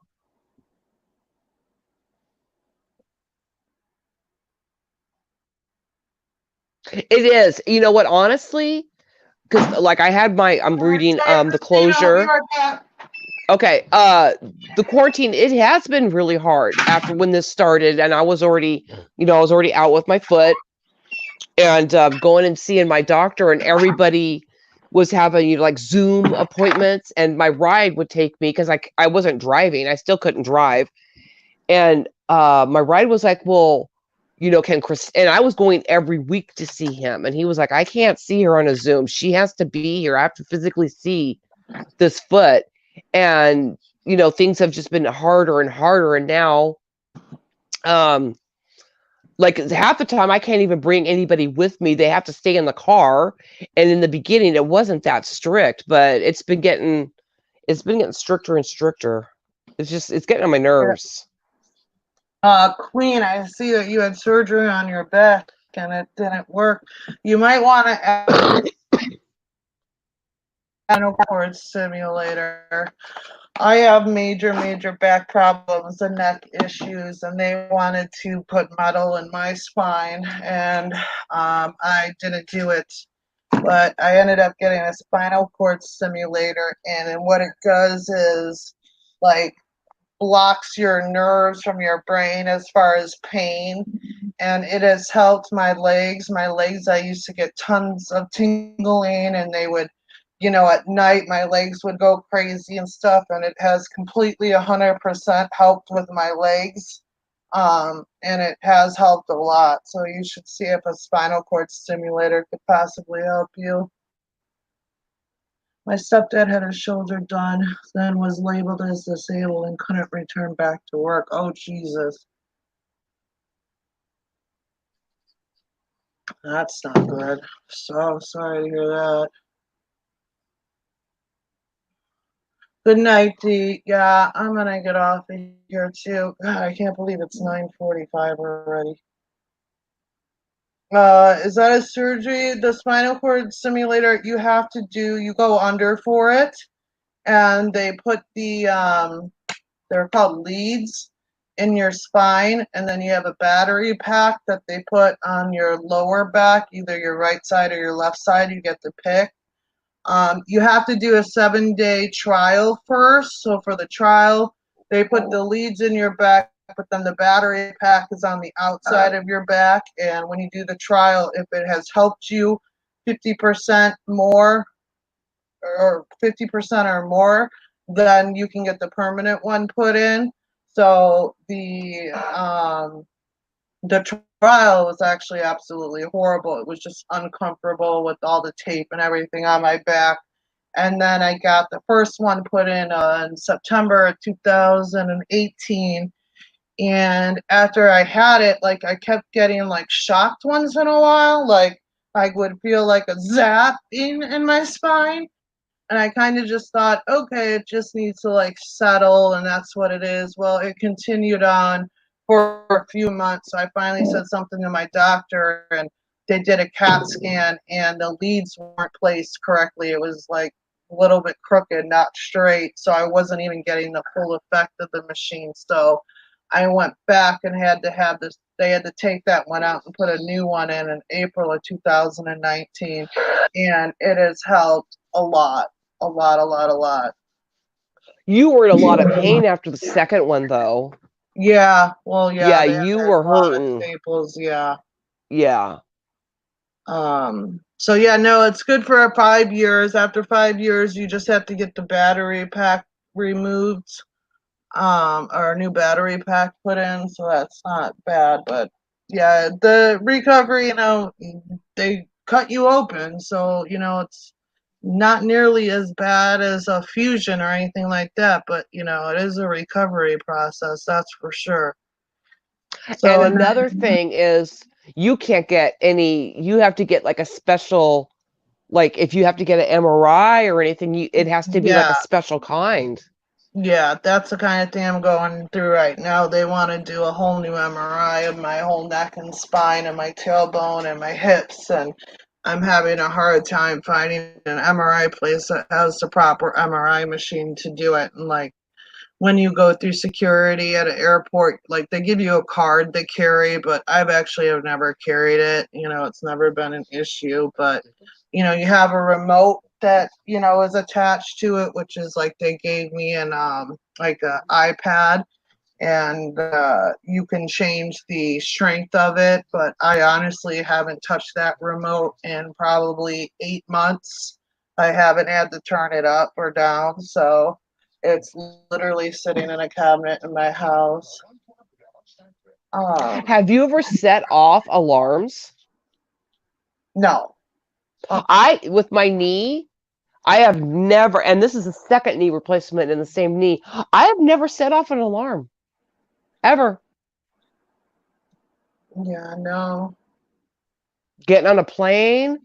It is. You know what, honestly, because like I'm reading the Christina, I'll be closure. right back. Okay, the quarantine, it has been really hard after when this started, and I was already out with my foot and going and seeing my doctor, and everybody was having like Zoom appointments, and my ride would take me because I wasn't driving, I still couldn't drive, and my ride was like, well, can Chris, and I was going every week to see him, and he was like, I can't see her on a Zoom. She has to be here. I have to physically see this foot. And things have just been harder and harder, and now like half the time I can't even bring anybody with me. They have to stay in the car. And in the beginning it wasn't that strict, but it's been getting stricter and stricter. It's getting on my nerves. Queen, I see that you had surgery on your back and it didn't work. You might want to add a cord simulator. I have major back problems and neck issues, and they wanted to put metal in my spine, and I didn't do it. But I ended up getting a spinal cord simulator, and then what it does is like blocks your nerves from your brain as far as pain, and it has helped my legs. My legs, I used to get tons of tingling, and they would, at night my legs would go crazy and stuff, and it has completely 100% helped with my legs. And it has helped a lot. So you should see if a spinal cord stimulator could possibly help you. My stepdad had his shoulder done, then was labeled as disabled and couldn't return back to work. Oh, Jesus. That's not good. So sorry to hear that. Good night, Dee. Yeah, I'm gonna get off of here too. God, I can't believe it's 9:45 already. Is that a surgery? The spinal cord simulator you have to do, you go under for it, and they put they're called leads in your spine, and then you have a battery pack that they put on your lower back, either your right side or your left side. You get to pick. You have to do a 7-day trial first. So for the trial, they put the leads in your back, but then the battery pack is on the outside of your back. And when you do the trial, if it has helped you 50% more or 50% or more, then you can get the permanent one put in. So the trial was actually absolutely horrible. It was just uncomfortable with all the tape and everything on my back. And then I got the first one put in September of 2018. And after I had it, like I kept getting like shocked once in a while. Like I would feel like a zap in my spine. And I kind of just thought, okay, it just needs to like settle, and that's what it is. Well, it continued on for a few months. So I finally said something to my doctor, and they did a CAT scan, and the leads weren't placed correctly. It was like a little bit crooked, not straight. So I wasn't even getting the full effect of the machine. So I went back and had to have this. They had to take that one out and put a new one in April of 2019, and it has helped a lot. A lot, a lot, a lot. You were in a lot of pain after the second one, though. Yeah, well, yeah, Yeah, they had you a were lot of hurting. staples, yeah. Yeah. So yeah, no, it's good for 5 years. After 5 years, you just have to get the battery pack removed, or a new battery pack put in. So that's not bad. But yeah, the recovery, they cut you open, so it's not nearly as bad as a fusion or anything like that. But it is a recovery process, that's for sure. So And and another thing is you can't get any. You have to get like a special, like if you have to get an MRI or anything, it has to be like yeah, a special kind. yeah, that's the kind of thing I'm going through right now. They want to do a whole new MRI of my whole neck and spine and my tailbone and my hips, and I'm having a hard time finding an MRI place that has the proper MRI machine to do it. And like when you go through security at an airport, like they give you a card to carry, but have never carried it. It's never been an issue, but you have a remote that, is attached to it, which is like they gave me an like a iPad, and you can change the strength of it, but I honestly haven't touched that remote in probably 8 months. I haven't had to turn it up or down, so it's literally sitting in a cabinet in my house. Have you ever set off alarms? No. I with my knee, I have never, and this is the second knee replacement in the same knee. I have never set off an alarm ever. Yeah, no. Getting on a plane,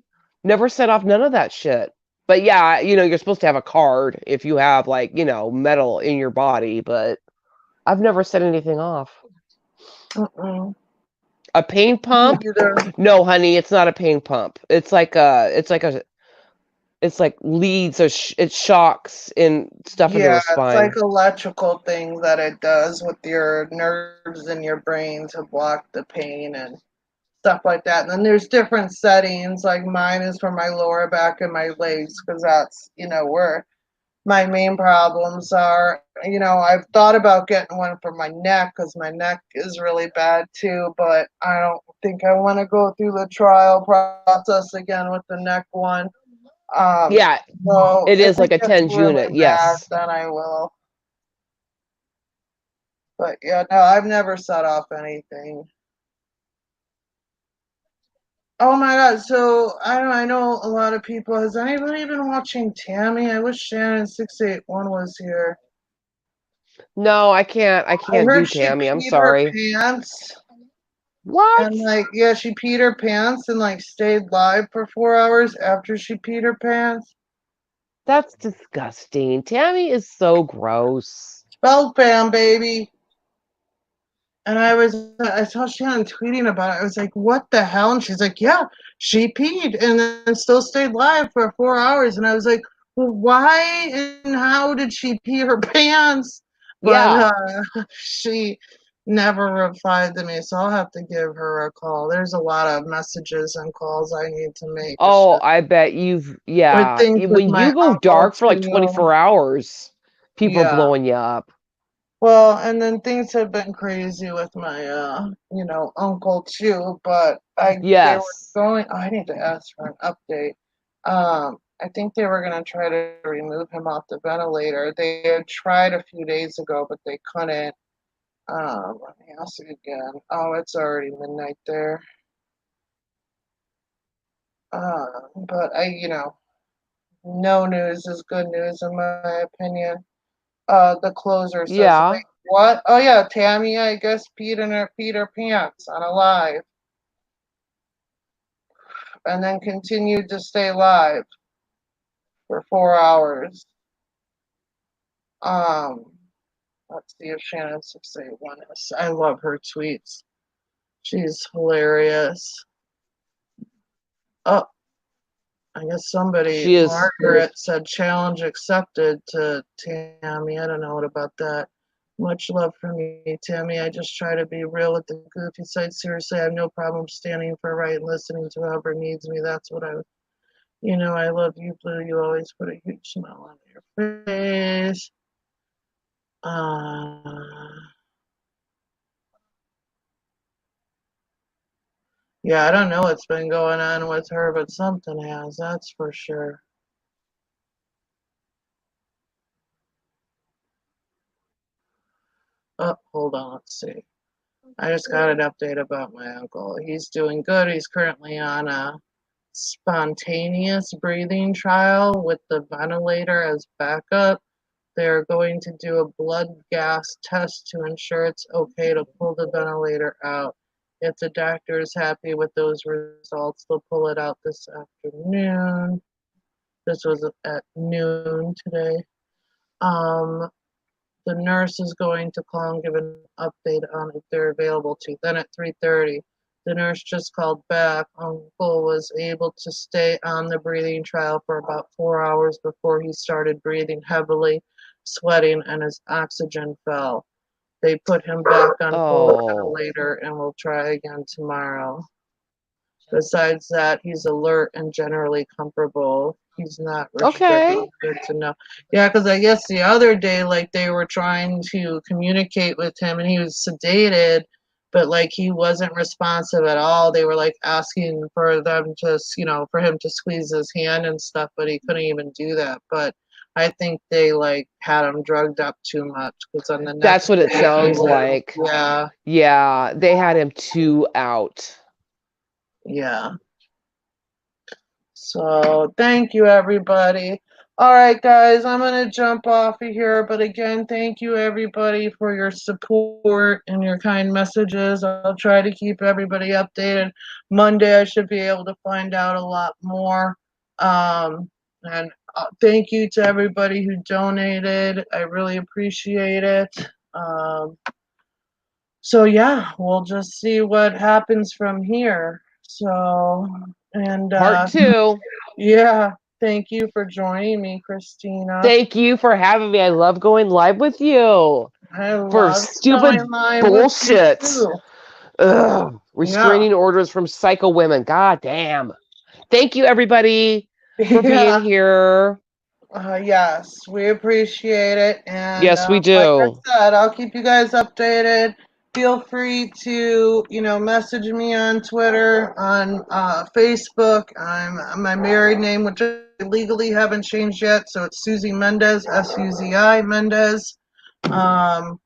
never set off none of that shit. But yeah, you're supposed to have a card if you have like, metal in your body, but I've never set anything off. Mm-mm. A pain Me pump? either. No, honey, it's not a pain pump. It's like leads or it shocks and stuff into Yeah, her it's like spine. electrical thing that it does with your nerves in your brain to block the pain and stuff like that. And then there's different settings. Like mine is for my lower back and my legs because that's where my main problems are. I've thought about getting one for my neck because my neck is really bad too, but I don't think I want to go through the trial process again with the neck one. Um, Yeah, so it if is it like a gets TENS really unit. bad, Yes. then I will. But yeah, no, I've never set off anything. Oh my God. So I know a lot of people. Has anybody been watching Tammy? I wish Shannon 681 was here. No, I I can't do heard she Tammy. I'm peed her sorry. pants, and What? like, yeah, she peed her pants and like stayed live for 4 hours after she peed her pants. That's disgusting. Tammy is so gross. Spelled fam, baby. And I saw Shannon tweeting about it. I was like, what the hell? And she's like, yeah, she peed and then still stayed live for 4 hours. And I was like, well, why and how did she pee her pants? But Yeah. she never replied to me. So I'll have to give her a call. There's a lot of messages and calls I need to make. It's Oh, just I bet you've, with yeah. things with When my you go uncle, dark for like too. 24 hours, people are Yeah. blowing you up. Well, and then things have been crazy with my, uncle too. But they were Yes. going. Oh, I need to ask for an update. I think they were gonna try to remove him off the ventilator. They had tried a few days ago, but they couldn't. Let me ask it again. Oh, it's already midnight there. But no news is good news in my opinion. The closer says, Yeah. wait, what? Oh yeah, Tammy, I guess peed her pants on a live and then continued to stay live for 4 hours. Um, let's see if Shannon 681 is. I love her tweets. She's hilarious. Oh, I guess She is. Margaret said challenge accepted to Tammy. I don't know what about that. Much love from me, Tammy. I just try to be real with the goofy side. Seriously, I have no problem standing for right and listening to whoever needs me. That's what I love you, Blue. You always put a huge smile on your face. Uh, Yeah, I don't know what's been going on with her, but something has, that's for sure. Oh, hold on, let's see. I just got an update about my uncle. He's doing good. He's currently on a spontaneous breathing trial with the ventilator as backup. They're going to do a blood gas test to ensure it's okay to pull the ventilator out. If the doctor is happy with those results, they'll pull it out this afternoon. This was at noon today. Um, the nurse is going to call and give an update on if they're available to. Then at 3:30, the nurse just called back. Uncle was able to stay on the breathing trial for about 4 hours before he started breathing heavily, sweating, and his oxygen fell. They put him back on full Oh, ventilator and will try again tomorrow. Besides that, he's alert and generally comfortable. He's not restricted. okay. Good to know. Yeah, because I guess the other day, like they were trying to communicate with him and he was sedated, but like he wasn't responsive at all. They were like asking for them to, for him to squeeze his hand and stuff, but he couldn't even do that. But I think they like had him drugged up too much because on the That's next what it day, sounds like. yeah, Yeah, they had him too out. yeah. So thank you, everybody. All right, guys, I'm going to jump off of here. But again, thank you, everybody, for your support and your kind messages. I'll try to keep everybody updated. Monday, I should be able to find out a lot more. And thank you to everybody who donated. I really appreciate it. Um, so, yeah, we'll just see what happens from here. So, and Part two. yeah, thank you for joining me, Christina. Thank you for having me. I love going live with you I for love stupid going live with you bullshit. too. Ugh. Yeah, Restraining orders from psycho women. God damn. Thank you, everybody, for being yeah, here. yes, we appreciate it. And Yes, we like I do. said, I'll keep you guys updated. Feel free to, message me on Twitter, on Facebook. My married name, which I legally haven't changed yet, so it's Susie Mendez, Suzi Mendez. I'm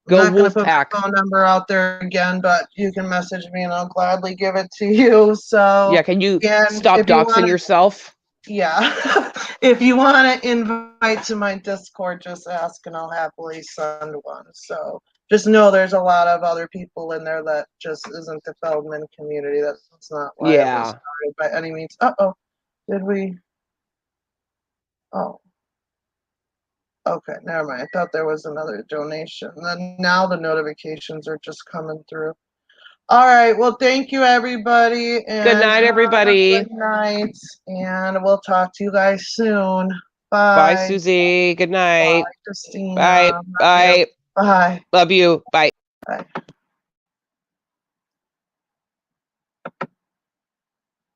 Go not going to put Wolfpack. my phone number out there again, but you can message me and I'll gladly give it to you. So, Yeah, can you and stop if you doxing want to, yourself? yeah, if you want to invite to my Discord, just ask and I'll happily send one. So just know there's a lot of other people in there that just isn't the Feldman community. That's not why it was Yeah. started by any means. Uh-oh, did we? Oh. Okay, never mind. I thought there was another donation. Then now the notifications are just coming through. All right. Well, thank you, everybody, Good and night, have a everybody. good night. And we'll talk to you guys soon. Bye, Bye. Susie. Good Bye, night. Christina. Bye. Love you. Bye. Bye. Love you. Bye. Bye.